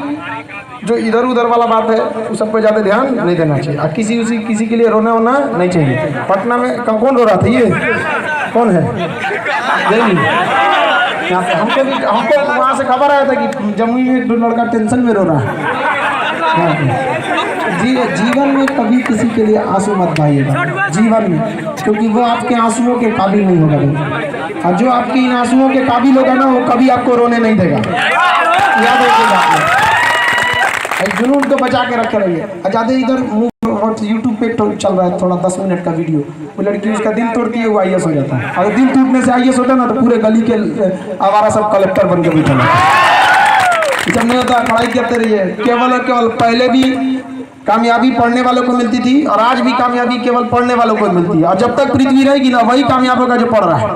जो इधर उधर वाला बात है उस सब पर ज़्यादा ध्यान नहीं देना चाहिए। और किसी के लिए रोना होना नहीं चाहिए। पटना में कौन रो रहा था, ये कौन है? हमको वहाँ से खबर आया था कि जमुई में एक लड़का टेंशन में रो रहा है। जीवन में कभी किसी के लिए आंसू मत बहाइएगा, जीवन में, क्योंकि वो आपके आंसुओं के काबिल नहीं होगा। और जो आपके इन आंसुओं के काबिल होगा ना, वो कभी आपको रोने नहीं देगा, याद रखिएगा। जुनून को बचा के रखे रहिए। ज़्यादा इधर यूट्यूब पे चल रहा है थोड़ा 10 मिनट का वीडियो, वो लड़की उसका दिल तोड़ती है, वो IAS हो जाता है। अगर दिल टूटने से IAS होता है ना, तो पूरे गली के आवारा सब कलेक्टर बन के बैठे जब नहीं होता। पढ़ाई करते रहिए। केवल और केवल पहले भी कामयाबी पढ़ने वालों को मिलती थी और आज भी कामयाबी केवल पढ़ने वालों को मिलती है। और जब तक पृथ्वी रहेगी ना, वही कामयाब होगा जो पढ़ रहा है।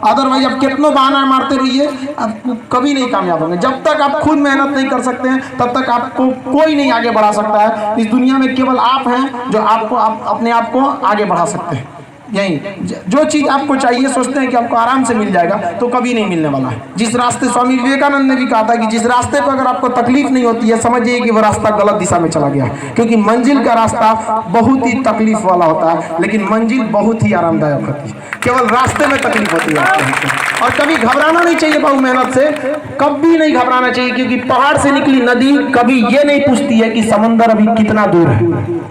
अदरवाइज आप कितना बहाना मारते रहिए, आप कभी नहीं कामयाब होंगे। जब तक आप खुद मेहनत नहीं कर सकते हैं, तब तक आपको कोई नहीं आगे बढ़ा सकता है। इस दुनिया में केवल आप हैं जो आपको अपने आप को आगे बढ़ा सकते हैं। यही जो चीज़ आपको चाहिए, सोचते हैं कि आपको आराम से मिल जाएगा, तो कभी नहीं मिलने वाला है। जिस रास्ते, स्वामी विवेकानंद ने भी कहा था कि जिस रास्ते पर अगर आपको तकलीफ नहीं होती है, समझिए कि वो रास्ता गलत दिशा में चला गया। क्योंकि मंजिल का रास्ता बहुत ही तकलीफ वाला होता है, लेकिन मंजिल बहुत ही आरामदायक होती है। केवल रास्ते में तकलीफ होती है। और कभी घबराना नहीं चाहिए बहु मेहनत से, कभी नहीं घबराना चाहिए। क्योंकि पहाड़ से निकली नदी कभी ये नहीं पूछती है कि समंदर अभी कितना दूर है,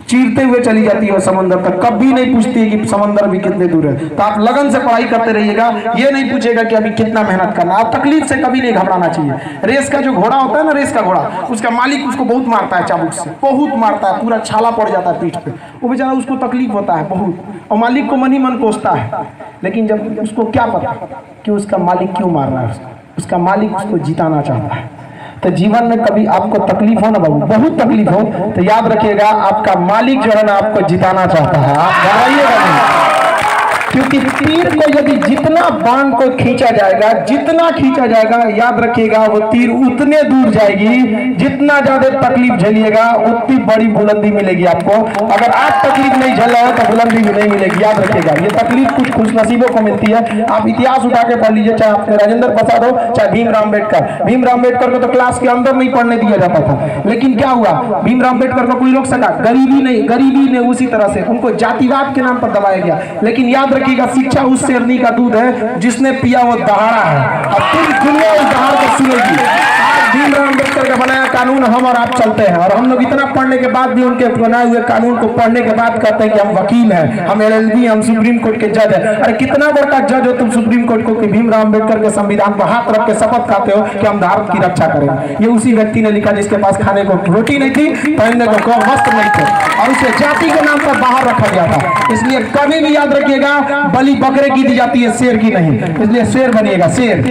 चीरते हुए चली जाती है वो समंदर तक। कभी नहीं पूछती है कि समंदर अभी कितने दूर है। तो आप लगन से पढ़ाई करते रहिएगा, ये नहीं पूछेगा कि अभी कितना मेहनत करना। आप तकलीफ से कभी नहीं घबराना चाहिए। रेस का जो घोड़ा होता है ना, रेस का घोड़ा, उसका मालिक उसको बहुत मारता है, चाबुक से बहुत मारता है, पूरा छाला पड़ जाता है पीठ पे। वो बेचारा, उसको तकलीफ होता है बहुत, और मालिक को मन ही मन कोसता है। लेकिन जब उसको क्या पता कि उसका मालिक क्यों मार रहा है, उसका मालिक उसको जिताना चाहता है। तो जीवन में कभी आपको तकलीफ हो ना बाबू, बहुत तकलीफ हो, तो याद रखिएगा आपका मालिक जो है ना आपको जिताना चाहता है। आप घबराइएगा नहीं। क्योंकि तीर को यदि जितना बाण को खींचा जाएगा, जितना खींचा जाएगा, याद रखिएगा वो तीर उतने दूर जाएगी। जितना ज्यादा तकलीफ झेलिएगा उतनी बड़ी बुलंदी मिलेगी आपको। अगर आप तकलीफ नहीं झेल रहे हो तो बुलंदी भी नहीं मिलेगी, याद रखिएगा। ये तकलीफ कुछ खुशनसीबों को मिलती है। आप इतिहास उठा के पढ़ लीजिए, चाहे आपने राजेंद्र प्रसाद हो, चाहे भीमराव अम्बेडकर। भीमराव अम्बेडकर को तो क्लास के अंदर नहीं पढ़ने दिया जाता था, लेकिन क्या हुआ, भीमराव अम्बेडकर को कोई रोक सका? गरीबी ने उसी तरह से उनको जातिवाद के नाम पर दबाया गया। लेकिन याद रखिएगा, शिक्षा उस शेरनी का दूध है जिसने पिया वो दहाड़ा है। अब पूरी दुनिया उस दहाड़ को सुनेगी। भीमराव अम्बेडकर का बनाया कानून हम और आप चलते हैं, और हम लोग इतना पढ़ने के बाद भी उनके बनाए हुए कानून को पढ़ने के बाद कहते हैं कि हम वकील हैं, हम LLB, हम सुप्रीम कोर्ट के जज हैं। अरे कितना बड़ा जज हो तुम सुप्रीम कोर्ट को कि भीमराव अम्बेडकर के संविधान पर हाथ रख के शपथ खाते हो कि हम भारत की रक्षा करेंगे। ये उसी व्यक्ति ने लिखा जिसके पास खाने को रोटी नहीं थी, पहनने को वस्त्र नहीं थे, और उसे जाति के नाम पर बाहर रखा गया था। इसलिए कभी भी याद रखिएगा, बलि बकरे की दी जाती है, शेर की नहीं। इसलिए शेर बनिएगा, शेर।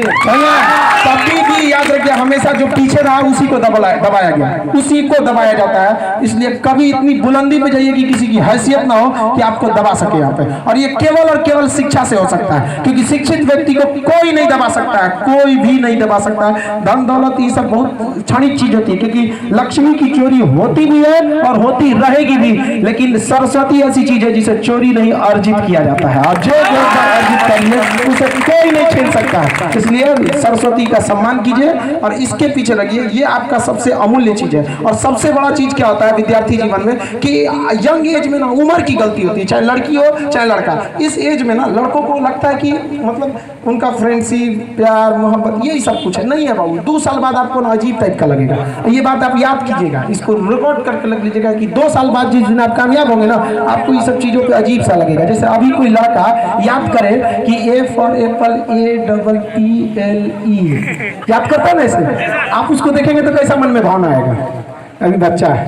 कभी भी याद रखिए, हमेशा जो पीछे रहा उसी को दबाया गया, उसी को दबाया जाता है। इसलिए कभी इतनी बुलंदी पे जाइए कि किसी की हैसियत ना हो कि आपको दबा सके यहाँ पे। और ये केवल और केवल शिक्षा से हो सकता है, क्योंकि शिक्षित व्यक्ति को कोई नहीं दबा सकता है, कोई भी नहीं दबा सकता है। धन दौलत ये सब बहुत क्षणिक चीज होती है, क्योंकि लक्ष्मी की चोरी होती भी है और होती रहेगी भी, लेकिन सरस्वती ऐसी चीज है जिसे चोरी नहीं अर्जित किया जाता है, और जो अर्जित करिए उसे कोई नहीं छीन सकता है। इसलिए सरस्वती का सम्मान कीजिए और इसके पीछे लगिए। ये आपका सबसे अमूल्य चीज है। और सबसे बड़ा चीज क्या होता है विद्यार्थी जीवन में कि यंग एज में ना उम्र की गलती होती है, चाहे लड़की हो चाहे लड़का। इस एज में ना लड़कों को लगता है कि मतलब उनका फ्रेंडशिप, प्यार, मोहब्बत यही सब कुछ है। नहीं है बाबू, 2 साल बाद आपको ना अजीब टाइप का लगेगा। ये बात आप याद कीजिएगा, इसको रिकॉर्ड करके लग लीजिएगा कि 2 साल बाद जिस दिन आप कामयाब होंगे ना, आपको ये सब चीजों पे अजीब सा लगेगा। जैसे अभी कोई लड़का याद करे कि A फॉर एप्पल APPLE याद करता है ना, इसे आप उसको देखेंगे तो कैसा मन में भावना आएगा। अभी बच्चा है,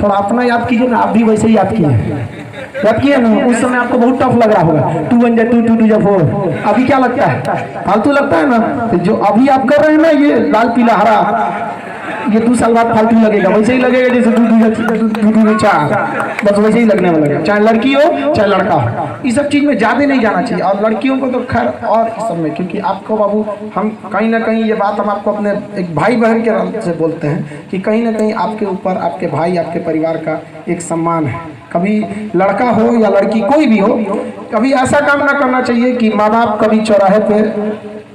थोड़ा अपना याद कीजिए ना, आप भी वैसे ही याद किए ना। उस समय आपको बहुत टफ लग रहा होगा, 2 1 2 2 2 4। अभी क्या लगता है? फालतू लगता है ना। तो जो अभी आप कर रहे हैं ना, ये लाल पीला हरा, ये 2 साल बाद फालतू लगेगा, वैसे ही लगेगा जैसे दूध चार, बस वैसे ही लगने वाला लगेगा, चाहे लड़की हो चाहे लड़का हो। इस सब चीज़ में ज़्यादा नहीं जाना चाहिए, और लड़कियों को तो खैर और इस सब में, क्योंकि आपको बाबू हम कहीं ना कहीं ये बात हम आपको अपने एक भाई बहन के नाम से बोलते हैं कि कहीं ना कहीं आपके ऊपर आपके भाई आपके परिवार का एक सम्मान है। कभी लड़का हो या लड़की कोई भी हो, कभी ऐसा काम ना करना चाहिए कि माँ बाप कभी चौराहे पे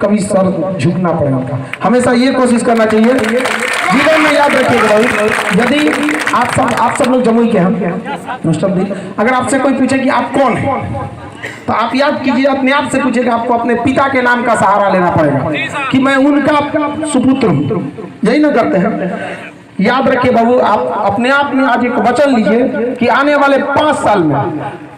कभी सर झुकना पड़े उनका। हमेशा ये कोशिश करना चाहिए जीवन में, याद रखिएगा भाई, यदि आप सब लोग जमुई के हैं मुस्तफी, अगर आपसे कोई पूछे कि आप कौन है, तो आप याद कीजिए, अपने आप से पूछिएगा, आपको अपने पिता के नाम का सहारा लेना पड़ेगा कि मैं उनका सुपुत्र हूँ, यही ना करते हैं। याद रखिए बाबू, आप अपने आप में आज एक वचन लीजिए कि आने वाले 5 साल में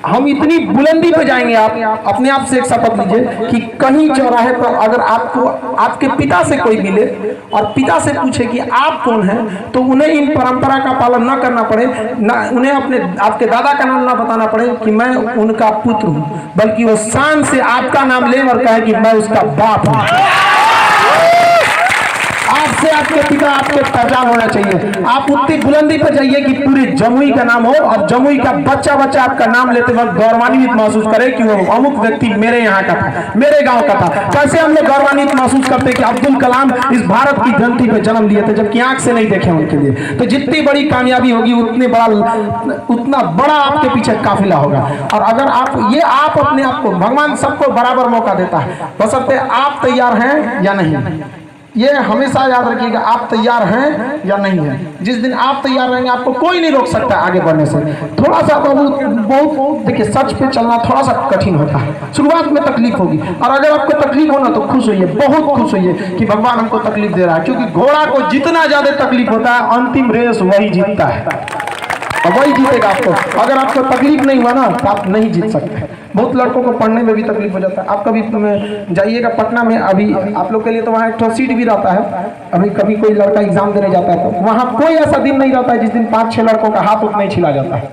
हम इतनी बुलंदी पे जाएंगे। आप अपने आप से एक शपथ लीजिए कि कहीं चौराहे पर अगर आपको आपके पिता से कोई मिले और पिता से पूछे कि आप कौन हैं, तो उन्हें इन परंपरा का पालन न करना पड़े, ना उन्हें आपके दादा का नाम ना बताना पड़े कि मैं उनका पुत्र हूँ, बल्कि वो शान से आपका नाम ले और कहे कि मैं उसका बाप हूँ। आपसे आपके पिता आपके पहचान होना चाहिए। आप उतनी बुलंदी पर जाइए कि पूरे जमुई का नाम हो, और जमुई का बच्चा आपका नाम लेते वक्त गौरवान्वित महसूस करे कि वो अमुक व्यक्ति मेरे यहाँ का था, मेरे गांव का था। कैसे हम लोग गौरवान्वित महसूस करते कि अब्दुल कलाम इस भारत की धरती पे जन्म लिए थे, जबकि आंख से नहीं देखे उनके लिए। तो जितनी बड़ी कामयाबी होगी उतना बड़ा आपके पीछे काफिला होगा। और अगर आप अपने आप को, भगवान सबको बराबर मौका देता है, बशर्ते आप तैयार हैं या नहीं। ये हमेशा याद रखिएगा, आप तैयार हैं या नहीं है। जिस दिन आप तैयार रहेंगे, आपको कोई नहीं रोक सकता आगे बढ़ने से। थोड़ा सा बहुत देखिए, सच पे चलना थोड़ा सा कठिन होता है, शुरुआत में तकलीफ होगी, और अगर आपको तकलीफ होना तो खुश होइए, बहुत खुश होइए कि भगवान हमको तकलीफ दे रहा है, क्योंकि घोड़ा को जितना ज्यादा तकलीफ होता है, अंतिम रेस वही जीतता है, वही जीतेगा आपको। अगर आपको तकलीफ नहीं हुआ ना, तो आप नहीं जीत सकते। बहुत लड़कों को पढ़ने में भी तकलीफ हो जाता है। आप कभी जाइएगा पटना में, अभी आप लोग के लिए तो वहाँ एक सीट भी रहता है। अभी कभी कोई लड़का एग्जाम देने जाता है तो वहाँ कोई ऐसा दिन नहीं रहता है जिस दिन 5-6 लड़कों का हाथ उतना ही छिला जाता है।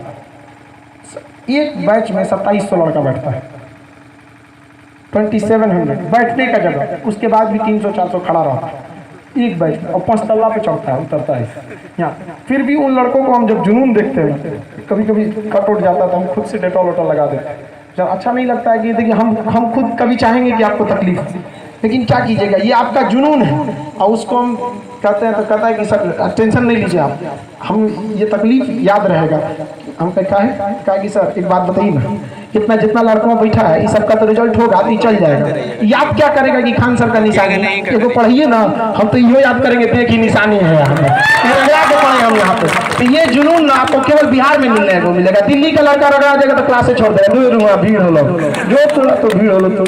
एक बैच में 2700 लड़का बैठता है, 2700 बैठने का जगह, उसके बाद भी 300-400 खड़ा रहता है एक बैच में, और 5 तल्ला पे चढ़ता है, उतरता है यहाँ। फिर भी उन लड़कों को हम जब जुनून देखते हैं, कभी कभी कट उठ जाता है तो हम खुद से डेटॉल वेटॉल लगा देते हैं। जब अच्छा नहीं लगता है कि देखिए हम खुद कभी चाहेंगे कि आपको तकलीफ, लेकिन क्या कीजिएगा, ये आपका जुनून है, और उसको हम कहते हैं तो कहता है कि सर टेंशन नहीं लीजिए आप, हम ये तकलीफ याद रहेगा। हम कहा कि सर एक बात बताइए ना, जितना लड़का बैठा है, इस सब का तो रिजल्ट होगा, तो चल जाएगा, याद क्या करेगा कि खान सर का निशानी है, पढ़िए ना, हम तो यो याद करेंगे देखिए निशानी है यहाँ पे, हम यहाँ पे। तो ये जुनून ना आपको केवल बिहार में मिलने को मिलेगा। दिल्ली का लड़का रगड़ा जाएगा तो क्लासे छोड़ देगा, भीड़ हो लो, जो थोड़ा तो भीड़ हो लो तो।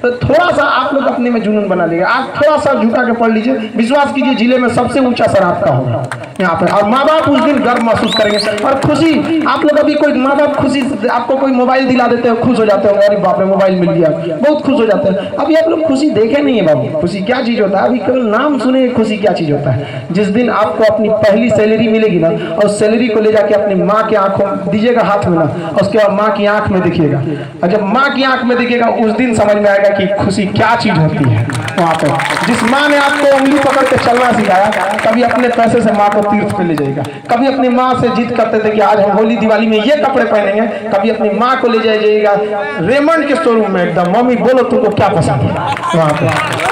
तो थोड़ा सा आप लोग अपने में जुनून बना लीजिए, आप थोड़ा सा झुका के पढ़ लीजिए, विश्वास कीजिए जिले में सबसे ऊंचा सर आपका होगा यहाँ पे। और माँ बाप उस दिन गर्व महसूस करेंगे, और खुशी आप लोग अभी कोई माँ बाप खुशी आपको कोई मोबाइल दिला देते हो, खुश हो जाते हो, अरे बाप रे मोबाइल मिल गया, बहुत खुश हो जाते हैं। अभी आप लोग खुशी देखे नहीं है बाबू, खुशी क्या चीज होता है, अभी केवल नाम सुने खुशी क्या चीज होता है। जिस दिन आपको अपनी पहली सैलरी मिलेगी ना, और सैलरी को ले जाके अपनी माँ के आंखों में दीजिएगा, हाथ में ना, और उसके बाद माँ की आंख में देखिएगा, और जब माँ की आंख में देखिएगा उस दिन समझ में आएगा कि खुशी क्या चीज होती है। वहाँ पे जिस माँ ने आपको उंगली पकड़ के चलना सिखाया, कभी अपने पैसे से माँ को तीर्थ पे ले जाएगा, कभी अपनी माँ से जिद करते थे कि आज हम होली दिवाली में ये कपड़े पहनेंगे, कभी अपनी माँ को ले जाइएगा रेमंड के शोरूम में, एकदम मम्मी बोलो तुमको क्या पसंद है। वहाँ पे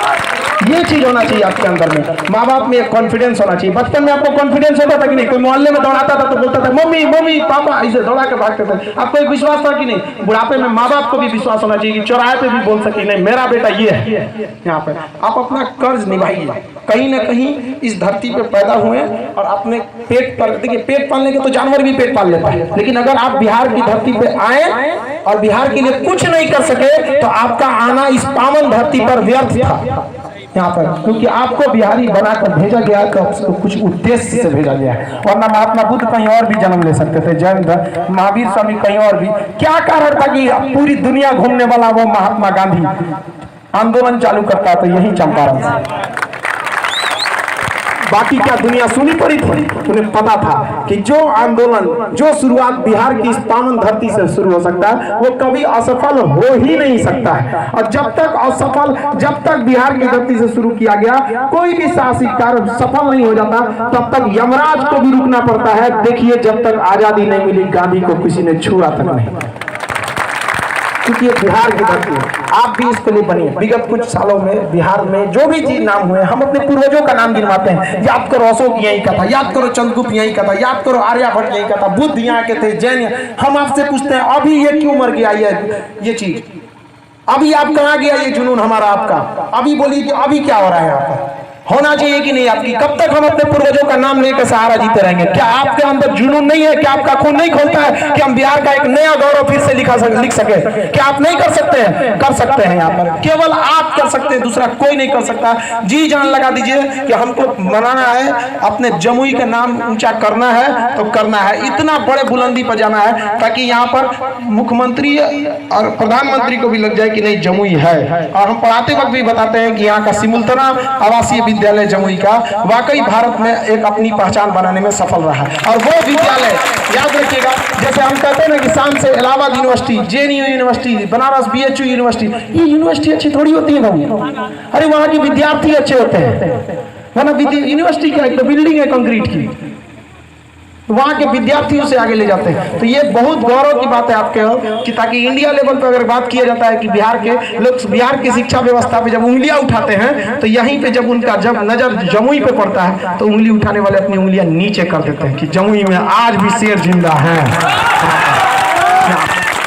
ये चीज होना चाहिए आपके अंदर में, माँ बाप में एक कॉन्फिडेंस होना चाहिए। बचपन में आपको कॉन्फिडेंस होता था कि नहीं, कोई मोहल्ले में दौड़ाता था तो बोलता था मम्मी मम्मी पापा, इसे दौड़ा के भागते थे, आपको एक विश्वास था कि नहीं। बुढ़ापे में माँ बाप को भी विश्वास होना चाहिए कि चौराहे पे भी बोल सके नहीं मेरा बेटा ये है। यहाँ पे आप अपना कर्ज निभाइए, कहीं ना कहीं इस धरती पे पैदा हुए और अपने पेट पर, देखिए पेट पालने के तो जानवर भी पेट पाल लेता है, लेकिन अगर आप बिहार की धरती पे आए और बिहार के लिए कुछ नहीं कर सके तो आपका आना इस पावन धरती पर व्यर्थ था यहाँ पर, क्योंकि आपको बिहारी बनाकर भेजा गया तो आपको कुछ उद्देश्य से भेजा गया है। वरना महात्मा बुद्ध कहीं और भी जन्म ले सकते थे, जैन महावीर स्वामी कहीं और भी। क्या कारण था कि पूरी दुनिया घूमने वाला वो महात्मा गांधी आंदोलन चालू करता तो यही चंपारण से। बाकी क्या दुनिया सुनी पड़ी थी? उन्हें पता था कि जो आंदोलन, जो शुरुआत बिहार की इस पावन धरती से शुरू हो सकता है वो कभी असफल हो ही नहीं सकता है। और जब तक बिहार की धरती से शुरू किया गया कोई भी साहसिक कार्य सफल नहीं हो जाता, तब तक यमराज को भी रुकना पड़ता है। देखिए, जब तक आजादी नहीं मिली गांधी को किसी ने छुआ तक नहीं, क्योंकि ये बिहार की धरती है। आप भी इसके लिए बनिए। विगत कुछ सालों में बिहार में जो भी चीज नाम हुए, हम अपने पूर्वजों का नाम गिनवाते हैं। याद करो अशोक यहीं का था, याद करो चंद्रगुप्त यहीं का था, याद करो आर्यभट्ट यहीं का था, बुद्ध यहाँ के थे, जैन। हम आपसे पूछते हैं अभी ये क्यों मर गया ये चीज? अभी आप कहाँ गया ये जुनून हमारा आपका? अभी बोलिए कि अभी क्या हो रहा है यहाँ पर? होना चाहिए कि नहीं आपकी? कब तक हम अपने पूर्वजों का नाम लेकर सहारा जीते रहेंगे? क्या आपके अंदर जुनून नहीं है? क्या आपका खून नहीं खोलता है कि हम बिहार का एक नया गौरव फिर से लिख सके? क्या आप नहीं कर सकते हैं? कर सकते हैं। यहाँ पर केवल आप कर सकते हैं, दूसरा कोई नहीं कर सकता। जी जान लगा दीजिए कि हमको बनाना है, अपने जमुई का नाम ऊंचा करना है तो करना है, इतना बड़े बुलंदी पर जाना है ताकि यहाँ पर मुख्यमंत्री और प्रधानमंत्री को भी लग जाए कि नहीं जमुई है। और हम पढ़ाते वक्त भी बताते हैं कि यहाँ का सिमुलतला आवासीय विद्यालय जमुई का वाकई भारत में एक अपनी पहचान बनाने में सफल रहा है। और वो विद्यालय याद रखिएगा, जैसे हम कहते हैं ना कि शान से Allahabad university, JNU university, Banaras BHU university, ये यूनिवर्सिटी अच्छी थोड़ी होती है बाबू। अरे वहाँ के विद्यार्थी अच्छे होते हैं, वरना यूनिवर्सिटी क्या, एक तो बिल्डिंग है कंक्रीट की, वहाँ के विद्यार्थियों से आगे ले जाते हैं। तो ये बहुत गौरव की बात है आपके कि ताकि इंडिया लेवल पर अगर बात किया जाता है कि बिहार के लोग बिहार की शिक्षा व्यवस्था पे जब उंगलियां उठाते हैं तो यहीं पे जब उनका जब नजर जमुई पे पड़ता है तो उंगली उठाने वाले अपनी उंगलियां नीचे कर देते हैं कि जमुई में आज भी शेर जिंदा है।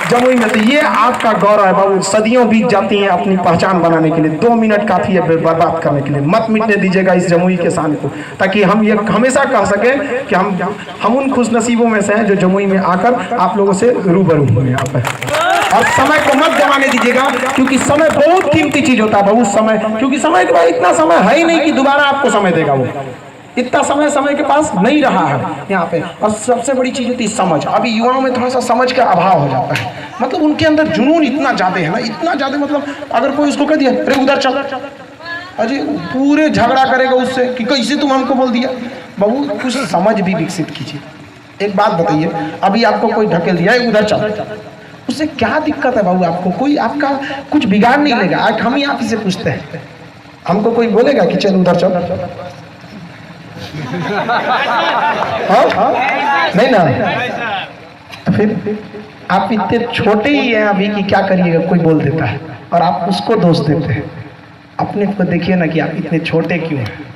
जमुई में तो ये आपका गौरव है बाबू। सदियों बीत जाती हैं अपनी पहचान बनाने के लिए, 2 मिनट काफी है बर्बाद करने के लिए। मत मिटने दीजिएगा इस जमुई के शान को, ताकि हम ये हमेशा कह सके कि हम उन खुशनसीबों में से हैं जो जमुई में आकर आप लोगों से रूबरू हुए यहाँ पे। और समय को मत गंवाने दीजिएगा, क्योंकि समय बहुत कीमती चीज होता है बहुत समय, क्योंकि समय के बाद इतना समय है ही नहीं कि दोबारा आपको समय देगा। वो इतना समय के पास नहीं रहा है यहाँ पे। और सबसे बड़ी चीज होती है समझ। अभी युवाओं में थोड़ा सा समझ का अभाव हो जाता है, मतलब उनके अंदर जुनून इतना ज्यादा है ना, इतना ज्यादा, मतलब अगर कोई उसको कह दिया अरे उधर चल, अजय पूरे झगड़ा करेगा उससे कि कैसे तुम हमको बोल दिया। बाबू कुछ समझ भी विकसित कीजिए। एक बात बताइए, अभी आपको कोई ढकेल दिया उधर चल, उससे क्या दिक्कत है बाबू? आपको कोई आपका कुछ बिगाड़ नहीं लेगा। आज हम ही आप ही से पूछते हैं, हमको कोई बोलेगा कि चल उधर चल? नहीं ना। तो फिर आप इतने छोटे ही हैं अभी कि क्या करिएगा, कोई बोल देता है और आप उसको दोष देते हैं। अपने को देखिए ना कि आप इतने छोटे क्यों हैं।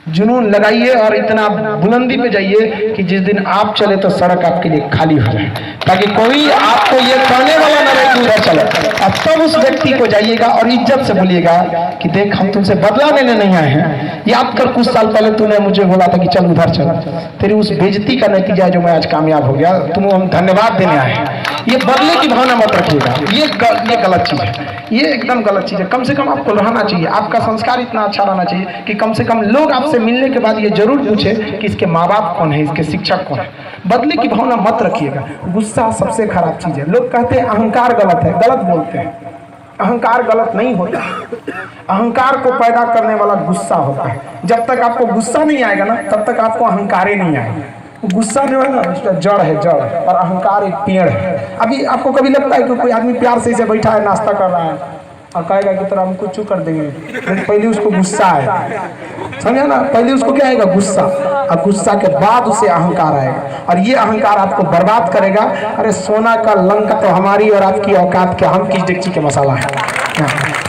जुनून लगाइए और इतना बुलंदी पे जाइए कि जिस दिन आप चले तो सड़क आपके लिए खाली हो जाए, ताकि कोई आपको ये कहने वाला न रहे कि उधर चलो। अब तब उस व्यक्ति को जाइएगा और इज्जत से बोलिएगा कि देख हम तुमसे बदला लेने नहीं आए हैं। याद कर कुछ साल पहले तूने मुझे बोला था कि चल उधर चल, तेरी उस बेइज्जती का नतीजा है जो मैं आज कामयाब हो गया, तुम हम धन्यवाद देने आए हैं। ये बदले की भावना मत रखिएगा, ये गलत चीज है, ये एकदम गलत चीज है। कम से कम आपको रहना चाहिए, आपका संस्कार इतना अच्छा रहना चाहिए कि कम से कम लोग आपसे मिलने के बाद ये जरूर पूछे कि इसके माँ बाप कौन है, इसके शिक्षक कौन है। बदले की भावना मत रखिएगा। गुस्सा सबसे खराब चीज है। लोग कहते हैं अहंकार गलत है, गलत बोलते हैं। अहंकार गलत नहीं होता, अहंकार को पैदा करने वाला गुस्सा होता है। जब तक आपको गुस्सा नहीं आएगा ना तब तक आपको अहंकार ही नहीं आएगा। गुस्सा जो है ना उसका जड़ है, जड़, और अहंकार एक पेड़ है। अभी आपको कभी लगता है कि कोई आदमी प्यार से इसे बैठा है, नाश्ता कर रहा है और कहेगा कि तरह हम कुछ चू कर देंगे, लेकिन पहले उसको गुस्सा है, समझा ना? पहले उसको क्या आएगा? गुस्सा, और गुस्सा के बाद उसे अहंकार आएगा, और ये अहंकार आपको बर्बाद करेगा। अरे सोना का लंका तो हमारी और आपकी औकात क्या, हम किस डेगची के मसाला है।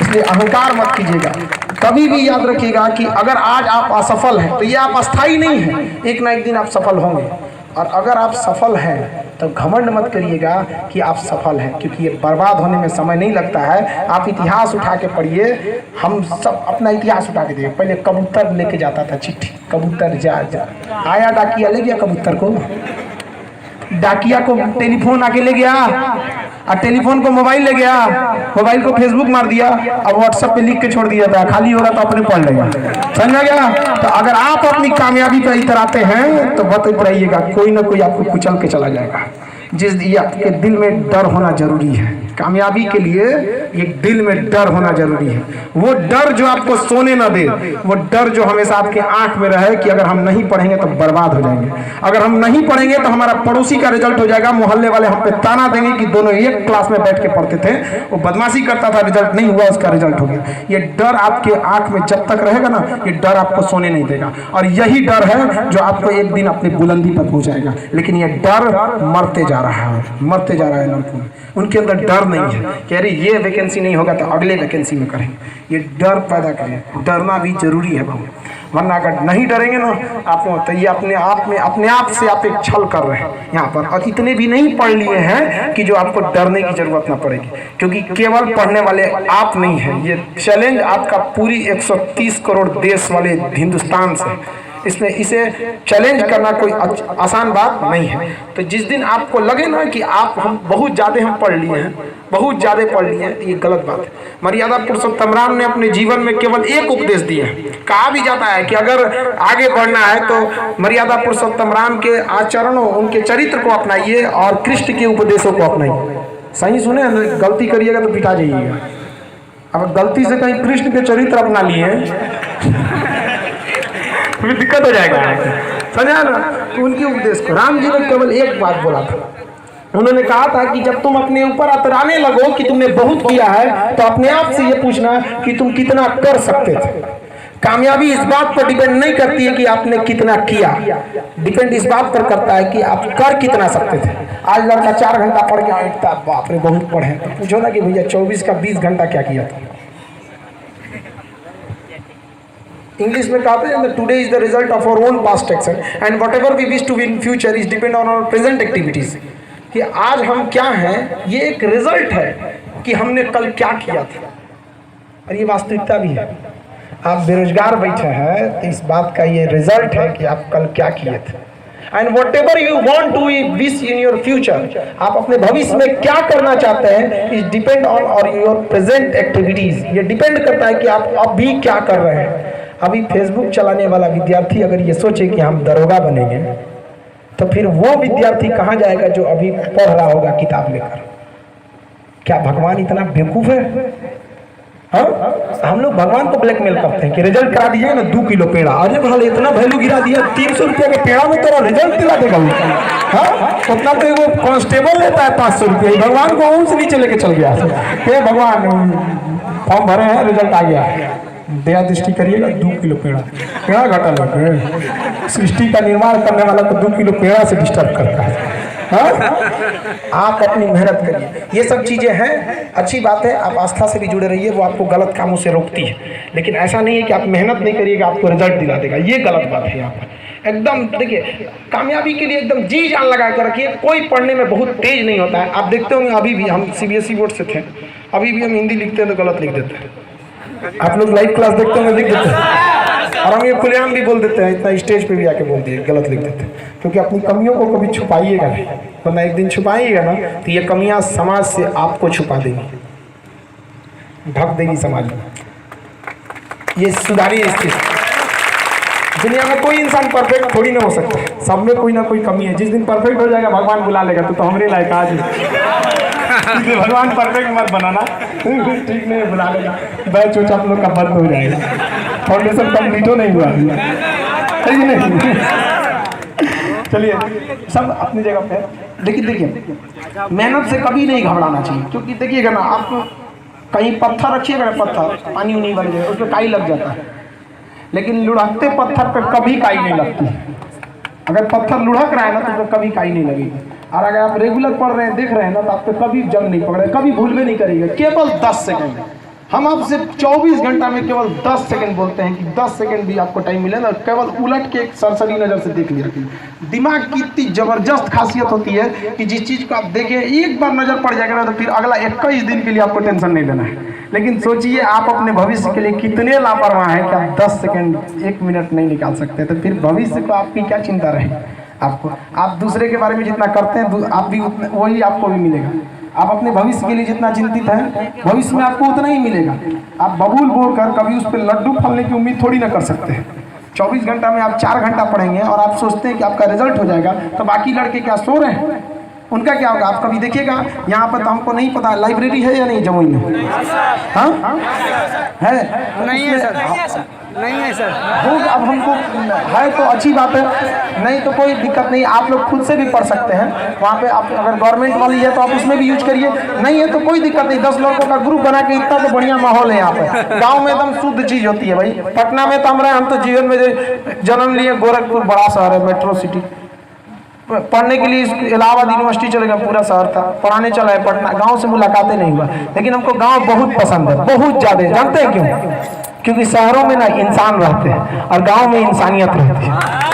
इसलिए अहंकार मत कीजिएगा। कभी भी याद रखिएगा कि अगर आज आप असफल हैं तो ये आप अस्थाई नहीं हैं, एक ना एक दिन आप सफल होंगे। और अगर आप सफल हैं तो घमंड मत करिएगा कि आप सफल हैं, क्योंकि ये बर्बाद होने में समय नहीं लगता है। आप इतिहास उठा के पढ़िए, हम सब अपना इतिहास उठा के देखिए। पहले कबूतर लेके जाता था चिट्ठी, कबूतर जा आया, डाकिया ले गया कबूतर को, डाकिया को टेलीफोन आके ले गया, और टेलीफोन को मोबाइल ले गया, मोबाइल को फेसबुक मार दिया, अब व्हाट्सएप पे लिख के छोड़ दिया था, खाली होगा तो अपने पढ़ लेगा। समझा गया? तो अगर आप अपनी कामयाबी पर इतराते हैं तो बत रहिएगा, कोई ना कोई आपको कुचल के चला जाएगा। जिस आपके दिल में डर होना जरूरी है। कामयाबी के लिए एक दिल में डर होना जरूरी है। वो डर जो आपको सोने ना दे, वो डर जो हमेशा आपके आंख में रहे कि अगर हम नहीं पढ़ेंगे तो बर्बाद हो जाएंगे, अगर हम नहीं पढ़ेंगे तो हमारा पड़ोसी का रिजल्ट हो जाएगा, मोहल्ले वाले हम पे ताना देंगे कि दोनों एक क्लास में बैठ के पढ़ते थे, वो बदमाशी करता था, रिजल्ट नहीं हुआ, उसका रिजल्ट हो गया। ये डर आपके आंख में जब तक रहेगा ना, ये डर आपको सोने नहीं देगा, और यही डर है जो आपको एक दिन अपनी बुलंदी पर पहुंचाएगा। लेकिन ये डर मरते जा रहा है, मरते जा रहा है लड़कों में, उनके अंदर डर नहीं है कि अरे ये वैकेंसी नहीं होगा तो अगले वैकेंसी में करेंगे। ये डर पैदा करें, डरना भी जरूरी है बहुत, वरना अगर नहीं डरेंगे ना आप तो ये अपने आप से आप एक छल कर रहे हैं यहाँ पर, और इतने भी नहीं पढ़ लिए हैं कि जो आपको डरने की जरूरत ना पड़ेगी, क्योंकि केवल पढ़ने वाले आप नहीं हैं, ये चैलेंज आपका पूरी 130 करोड़ देश वाले हिंदुस्तान से, इसमें इसे चैलेंज करना कोई आसान बात नहीं है। तो जिस दिन आपको लगे ना कि हम बहुत ज़्यादा हम पढ़ लिए हैं, बहुत ज़्यादा पढ़ लिए हैं, ये गलत बात है। मर्यादा पुरुषोत्तम राम ने अपने जीवन में केवल एक उपदेश दिया है। कहा भी जाता है कि अगर आगे बढ़ना है तो मर्यादा पुरुषोत्तम राम के आचरणों, उनके चरित्र को अपनाइए और कृष्ण के उपदेशों को अपनाइए। सही सुने, गलती करिएगा तो पिटा जाइएगा। अब गलती से कहीं कृष्ण के चरित्र अपना लिए फिर दिक्कत हो जाएगा, समझा ना। तो उनके उपदेश को राम जी ने केवल एक बात बोला था, उन्होंने कहा था कि जब तुम अपने ऊपर अतराने लगो कि तुमने बहुत किया है, तो अपने आप से ये पूछना कि तुम कितना कर सकते थे। कामयाबी इस बात पर डिपेंड नहीं करती है कि आपने कितना किया, डिपेंड इस बात पर करता है कि आप कर कितना सकते थे। आज लड़का 4 घंटा पढ़ के आएगा, बाप रे बहुत पढ़े, तो पूछो ना कि भैया 24 का 20 घंटा क्या किया था। इंग्लिश में कहते हैं today is the result of our own past action and whatever we wish to be in future is depend on our present activities. कि आज हम क्या हैं ये एक रिजल्ट है कि हमने कल क्या किया था, और ये वास्तविकता भी है। आप बेरोजगार बैठे हैं तो इस बात का ये रिजल्ट है कि आप कल क्या किए थे। And whatever you want to wish in your future, आप अपने भविष्य में क्या करना चाहते हैं, is depend on our your present activities. ये डिपेंड करता है कि आप अभी क्या कर रहे हैं। अभी फेसबुक चलाने वाला विद्यार्थी अगर ये सोचे कि हम दरोगा बनेंगे, तो फिर वो विद्यार्थी कहाँ जाएगा जो अभी पढ़ रहा होगा किताब लेकर। क्या भगवान इतना बेवकूफ है? हाँ, हम लोग भगवान को ब्लैकमेल करते हैं कि रिजल्ट करा दीजिए ना 2 किलो पेड़ा। अरे भाई इतना वैल्यू गिरा दिया, 300 रुपये के पेड़ा में तेरा रिजल्ट दिला देगा वो। हाँ, उतना तो वो कांस्टेबल लेता है 500 रुपये, भगवान को उनसे नीचे लेके चल गया। हे भगवान फॉर्म भरे हैं, रिजल्ट आ गया, दया दृष्टि करिएगा 2 किलो पेड़ा घटा लगे। सृष्टि का निर्माण करने वाला तो 2 किलो पेड़ा से डिस्टर्ब करता है। हाँ? आप अपनी मेहनत करिए, ये सब चीज़ें हैं, अच्छी बात है। आप आस्था से भी जुड़े रहिए, वो आपको गलत कामों से रोकती है। लेकिन ऐसा नहीं है कि आप मेहनत नहीं करिएगा आपको रिजल्ट दिला देगा, ये गलत बात है। यहाँ पर एकदम देखिए, कामयाबी के लिए एकदम जी जान लगा कर रखिए। कोई पढ़ने में बहुत तेज नहीं होता है। आप देखते होंगे अभी भी हम CBSE बोर्ड से थे, अभी भी हम हिंदी लिखते हैं तो गलत लिख देते हैं। आप लोग लाइव क्लास देखते होंगे, लिख देते हैं, और हम ये खुलेआम भी बोल देते हैं, इतना स्टेज पे भी आके बोल दिए गलत लिख देते हैं। क्योंकि अपनी कमियों को कभी छुपाइएगा नहीं, वरना एक दिन छुपाइएगा ना तो ये कमियां समाज से आपको छुपा देंगी, ढक देगी समाज में। ये सुधारिए स्थिति। दुनिया में कोई इंसान परफेक्ट थोड़ी ना हो सकता, सब में कोई ना कोई कमी है। जिस दिन परफेक्ट हो जाएगा भगवान बुला लेगा, तो हमरे लायक आज भगवान परफेक्ट मत बनाना, ठीक नहीं बुला लेगा, बैच उच आप लोग का बंद हो जाएगा, फाउंडेशन कंप्लीट हो नहीं हुआ। नहीं चलिए सब अपनी जगह पे। लेकिन देखिए मेहनत से कभी नहीं घबराना चाहिए, क्योंकि देखिएगा ना, आप कहीं पत्थर रखिएगा ना, पत्थर पानी नहीं बन जाए, उस पर काई लग जाता है, लेकिन लुढ़कते पत्थर पे कभी काई नहीं लगती। अगर पत्थर लुढ़क रहा है ना तो उस पर कभी काई नहीं लगेगी। और अगर आप रेगुलर पढ़ रहे हैं, देख रहे हैं ना, तो आप पे कभी जंग नहीं पकड़े, कभी भूल में नहीं करिएगा। केवल 10 सेकंड, हम आपसे 24 घंटा में केवल 10 सेकंड बोलते हैं कि 10 सेकंड भी आपको टाइम मिले ना, केवल उलट के एक सरसरी नज़र से देख लिया कीजिए। दिमाग की इतनी ज़बरदस्त खासियत होती है कि जिस चीज़ को आप देखें एक बार नज़र पड़ जाएगा ना, तो फिर अगला 21 दिन के लिए आपको टेंशन नहीं लेना है। लेकिन सोचिए आप अपने भविष्य के लिए कितने लापरवाह हैं कि आप 10 सेकंड 1 मिनट नहीं निकाल सकते, तो फिर भविष्य को आपकी क्या चिंता रहे आपको। आप दूसरे के बारे में जितना करते हैं आप भी वही आपको भी मिलेगा। आप अपने भविष्य के लिए जितना चिंतित हैं, भविष्य में आपको उतना ही मिलेगा। आप बबूल बोलकर कभी उस पर लड्डू फलने की उम्मीद थोड़ी ना कर सकते हैं। 24 घंटा में आप 4 घंटा पढ़ेंगे और आप सोचते हैं कि आपका रिजल्ट हो जाएगा, तो बाकी लड़के क्या सो रहे हैं? उनका क्या होगा? आप कभी देखिएगा यहाँ पर, तो हमको नहीं पता लाइब्रेरी है या नहीं जमुई में? हाँ है? नहीं है सर, नहीं है सर। होगा, अब हमको है तो अच्छी बात है, नहीं तो कोई दिक्कत नहीं, आप लोग खुद से भी पढ़ सकते हैं वहाँ पे। आप अगर गवर्नमेंट वाली है तो आप उसमें भी यूज करिए, नहीं है तो कोई दिक्कत नहीं। 10 लड़कों का ग्रुप बना के, इतना तो बढ़िया माहौल है यहाँ पे। गाँव में एकदम शुद्ध चीज़ होती है भाई। पटना में तो हम तो जीवन में जन्म लिए, गोरखपुर बड़ा शहर है, मेट्रो सिटी। पढ़ने के लिए इलाहाबाद यूनिवर्सिटी चले गए, पूरा शहर था, पढ़ाने चला है पटना। गांव से मुलाकातें नहीं हुआ, लेकिन हमको गांव बहुत पसंद है, बहुत ज़्यादा। जानते हैं क्यों? क्योंकि शहरों में ना इंसान रहते हैं और गांव में इंसानियत रहती है।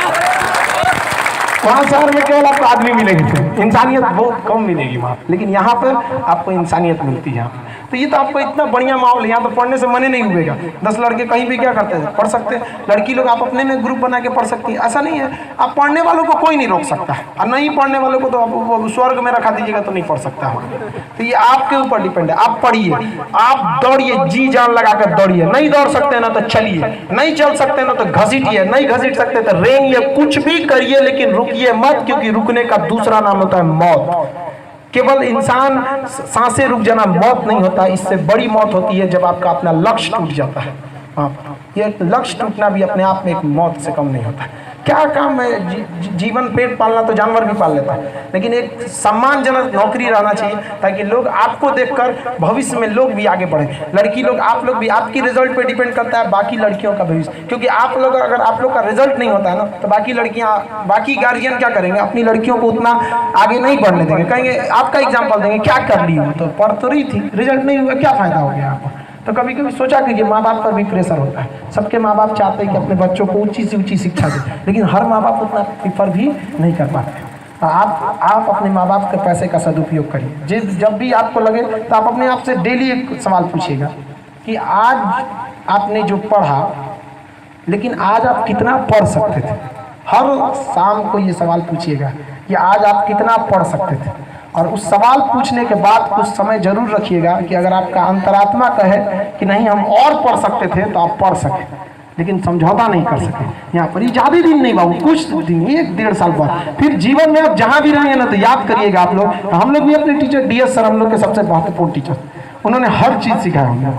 वहाँ शहर में केवल आपको आदमी मिलेंगे, इंसानियत बहुत कम मिलेगी वहाँ, लेकिन यहाँ पर आपको इंसानियत मिलती है। तो ये तो आपको इतना बढ़िया माहौल है, यहाँ तो पढ़ने से मन ही नहीं हुएगा। 10 लड़के कहीं भी क्या करते हैं, पढ़ सकते हैं। लड़की लोग आप अपने में ग्रुप बना के पढ़ सकती है, ऐसा नहीं है। आप पढ़ने वालों को कोई नहीं रोक सकता, और नहीं पढ़ने वालों को तो आप स्वर्ग में रखा दीजिएगा तो नहीं पढ़ सकता है। तो ये आपके ऊपर डिपेंड है। आप पढ़िए, आप दौड़िए, जी जान लगा कर दौड़िए। नहीं दौड़ सकते ना तो चलिए, नहीं चल सकते ना तो घसीटिए, नहीं घसीट सकते तो रेंगिए, कुछ भी करिए, लेकिन रुकिए मत, क्योंकि रुकने का दूसरा नाम होता है मौत। केवल इंसान सांसें रुक जाना मौत नहीं होता, इससे बड़ी मौत होती है जब आपका अपना लक्ष्य टूट जाता है। ये लक्ष्य टूटना भी अपने आप में एक मौत से कम नहीं होता। क्या काम है? जीवन पेट पालना तो जानवर भी पाल लेता है, लेकिन एक सम्मानजनक नौकरी रहना चाहिए, ताकि लोग आपको देखकर भविष्य में लोग भी आगे बढ़ें। लड़की लोग, आप लोग भी, आपकी रिजल्ट पे डिपेंड करता है बाकी लड़कियों का भविष्य। क्योंकि आप लोग, अगर आप लोग का रिजल्ट नहीं होता है ना, तो बाकी लड़कियां, बाकी गार्जियन क्या करेंगे? अपनी लड़कियों को उतना आगे नहीं बढ़ने देंगे, कहेंगे आपका एग्जाम्पल देंगे, क्या कर ली हो, तो पढ़ तो रही थी, रिजल्ट नहीं हुआ, क्या फायदा हो गया आपको? तो कभी कभी सोचा कीजिए, माँ बाप पर भी प्रेशर होता है। सबके माँ बाप चाहते हैं कि अपने बच्चों को ऊंची से ऊंची शिक्षा दें, लेकिन हर माँ बाप उतना प्रेफर भी नहीं कर पाते। आप अपने माँ बाप के पैसे का सदुपयोग करिए। जब भी आपको लगे तो आप अपने आप से डेली एक सवाल पूछिएगा कि आज आपने जो पढ़ा, लेकिन आज आप कितना पढ़ सकते थे। हर शाम को ये सवाल पूछिएगा कि आज आप कितना पढ़ सकते थे। और उस सवाल पूछने के बाद कुछ समय जरूर रखिएगा कि अगर आपका अंतरात्मा कहे कि नहीं हम और पढ़ सकते थे, तो आप पढ़ सके, लेकिन समझौता नहीं कर सके। यहाँ पर ज़्यादा दिन नहीं बाबू, कुछ दिन, 1-1.5 साल बाद। फिर जीवन में आप जहाँ भी रहेंगे ना, तो याद करिएगा आप लोग। हम लोग भी अपने टीचर DS सर, हम लोग के सबसे महत्वपूर्ण टीचर, उन्होंने हर चीज़ सिखाया हम लोग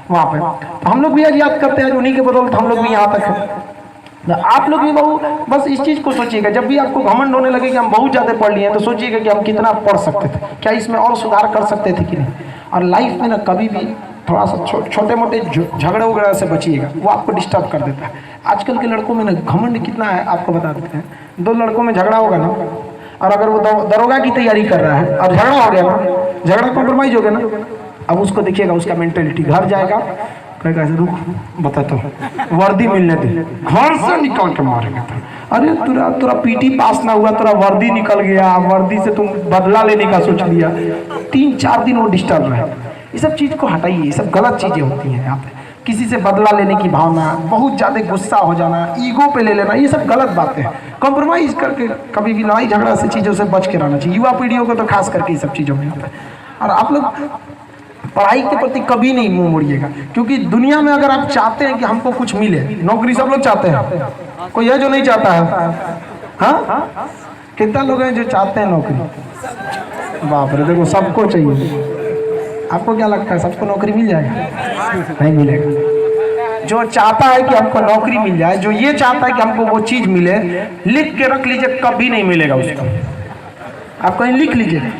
वहाँ पे। तो हम लोग भी आज याद करते हैं, उन्हीं के बदौलत हम लोग भी यहाँ तक हैं। आप लोग भी बस इस चीज़ को सोचिएगा, जब भी आपको घमंड होने लगे कि हम बहुत ज़्यादा पढ़ लिए हैं, तो सोचिएगा कि हम कितना पढ़ सकते थे, क्या इसमें और सुधार कर सकते थे कि नहीं। और लाइफ में ना कभी भी थोड़ा सा छोटे मोटे झगड़े वगैरह से बचिएगा, वो आपको डिस्टर्ब कर देता है। आजकल के लड़कों में ना घमंड कितना है, आपको बता देते हैं। 2 लड़कों में झगड़ा होगा ना, और अगर वो दरोगा की तैयारी कर रहा है और झगड़ा हो गया ना, झगड़ा कॉम्प्रोमाइज हो गया ना, अब उसको देखिएगा, उसका मेंटेलिटी घर जाएगा, कहेगा रुक बताता हूँ, वर्दी मिलने दे, घर से निकाल के मारेगा। अरे तुरा PT पास ना हुआ, तुरा वर्दी निकल गया, वर्दी से तुम बदला लेने का सोच लिया। 3-4 दिन वो डिस्टर्ब रहे। ये सब चीज़ को हटाइए, ये सब गलत चीज़ें होती हैं यहाँ पे। किसी से बदला लेने की भावना, बहुत ज़्यादा गुस्सा हो जाना, ईगो पे ले लेना, ये सब गलत बातें हैं। कॉम्प्रोमाइज़ करके कभी भी लड़ाई झगड़ा से चीज़ों से बच के रहना चाहिए। युवा पीढ़ियों को तो खास करके ये सब चीज़ों में होता है। और आप लोग पढ़ाई के प्रति कभी नहीं मुंह मोड़िएगा, क्योंकि दुनिया में अगर आप चाहते हैं कि हमको कुछ मिले, नौकरी सब लोग चाहते हैं, कोई है जो नहीं चाहता है? हाँ, कितना लोग हैं जो चाहते हैं नौकरी? बाप रे, देखो सबको चाहिए। आपको क्या लगता है सबको नौकरी मिल जाएगा? नहीं मिलेगा। जो चाहता है कि हमको नौकरी मिल जाए, जो ये चाहता है कि हमको वो चीज़ मिले, लिख के रख लीजिए, कभी नहीं मिलेगा उसको। आप कहीं लिख लीजिए,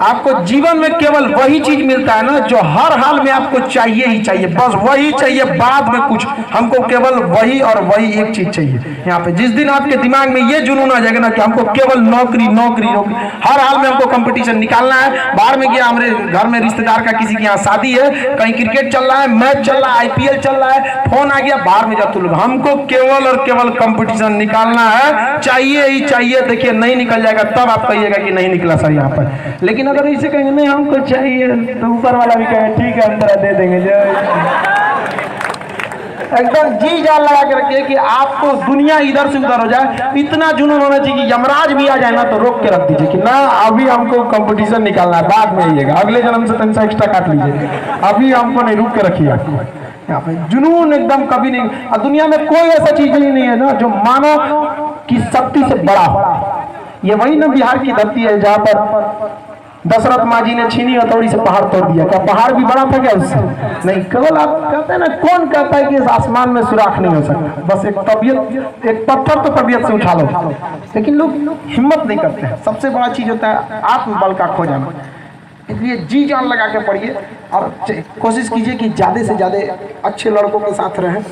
आपको जीवन में केवल वही चीज मिलता है ना जो हर हाल में आपको चाहिए ही चाहिए, बस वही चाहिए, बाद में कुछ, हमको केवल वही और वही एक चीज चाहिए। यहाँ पे जिस दिन आपके दिमाग में ये जुनून आ जाएगा ना कि हमको केवल नौकरी नौकरी नौकरी, हर हाल में हमको कंपटीशन निकालना है। बाहर में गया, हमारे घर में रिश्तेदार का किसी के यहाँ शादी है, कहीं क्रिकेट चल रहा है, मैच चल रहा है, IPL चल रहा है, फोन आ गया, बाहर में जाते लोग, हमको केवल और केवल कंपटीशन निकालना है, चाहिए ही चाहिए। देखिए नहीं निकल जाएगा तब आप कहिएगा कि नहीं निकला सर यहाँ पर। लेकिन अगर इसे कहेंगे नहीं हमको चाहिए, तो ऊपर वाला भी कहेगा ठीक है हम तरह दे देंगे। एकदम जी जान लगा के रखिए कि आपको दुनिया इधर से उधर हो जाए, इतना जुनून होना चाहिए कि यमराज भी आ जाए ना तो रोक के रख दीजिए कि ना अभी हमको कंपटीशन निकालना है, बाद में आइएगा, अगले जन्म से 300 एक्स्ट्रा काट लीजिए, अभी हमको नहीं, रुक के रखिए। यहाँ पे जुनून एकदम कभी नहीं। और दुनिया में कोई ऐसा चीज ही नहीं है ना जो मानव की शक्ति से बड़ा हो। ये वही ना बिहार की धरती है जहाँ पर दशरथ माँ जी ने छीनी हथौड़ी से पहाड़ तोड़ दिया। क्या पहाड़ भी बड़ा था क्या उससे? नहीं, केवल आप कहते हैं ना, कौन कहता है कि इस आसमान में सुराख नहीं हो सकता? बस एक तबियत, एक पत्थर तो तबियत से उठा लो, लेकिन लोग हिम्मत नहीं करते हैं। सबसे बड़ा चीज होता है आत्मबल का खो जाना। इसलिए जी जान लगा के पढ़िए और कोशिश कीजिए कि ज़्यादा से ज़्यादा अच्छे लड़कों के साथ रहें,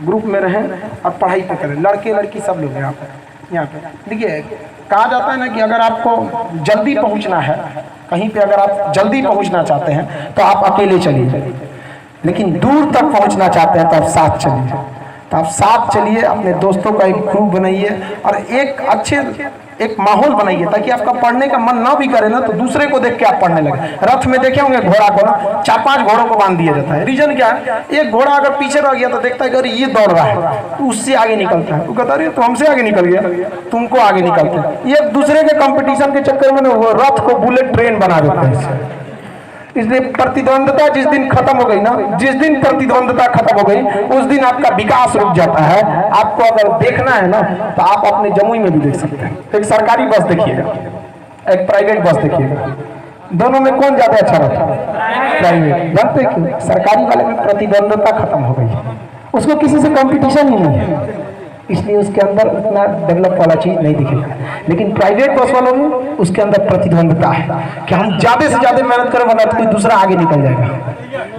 ग्रुप में रहें और पढ़ाई पे करें। लड़के लड़की सब लोग यहाँ पे देखिए, कहा जाता है ना कि अगर आपको जल्दी पहुँचना है कहीं पे, अगर आप जल्दी पहुँचना चाहते हैं तो आप अकेले चलिए, लेकिन दूर तक पहुँचना चाहते हैं तो आप साथ चलिए। तो आप साथ चलिए, अपने दोस्तों का एक ग्रुप बनाइए और एक अच्छे एक माहौल बनाइए, ताकि आपका पढ़ने का मन ना भी करे ना तो दूसरे को देख के आप पढ़ने लगे। रथ में देखे होंगे घोड़ा को ना 4-5 घोड़ों को बांध दिया जाता है। रीजन क्या है? एक घोड़ा अगर पीछे रह गया तो देखता है कि अरे ये दौड़ रहा है, तो उससे आगे निकलता है। वो कहता है तो हमसे आगे निकल गया, तुमको आगे निकलते हैं। ये दूसरे के कंपटीशन के चक्कर में वो रथ को बुलेट ट्रेन बना देता है। इसलिए प्रतिद्वंदता जिस दिन खत्म हो गई ना, जिस दिन प्रतिद्वंदता खत्म हो गई उस दिन आपका विकास रुक जाता है। आपको अगर देखना है ना तो आप अपने जमुई में भी देख सकते हैं। एक सरकारी बस देखिएगा, एक प्राइवेट बस देखिएगा, दोनों में कौन ज्यादा अच्छा रहता है? प्राइवेट। जानते क्यों? सरकारी वाले में प्रतिद्वंदता खत्म हो गई, उसको किसी से कंपटीशन ही नहीं है, इसलिए उसके अंदर उतना डेवलप वाला चीज नहीं दिखेगा। लेकिन प्राइवेट बस वालों में उसके अंदर प्रतिद्वंदता है कि हम ज्यादा से ज्यादा मेहनत करें वरना कोई दूसरा आगे निकल जाएगा।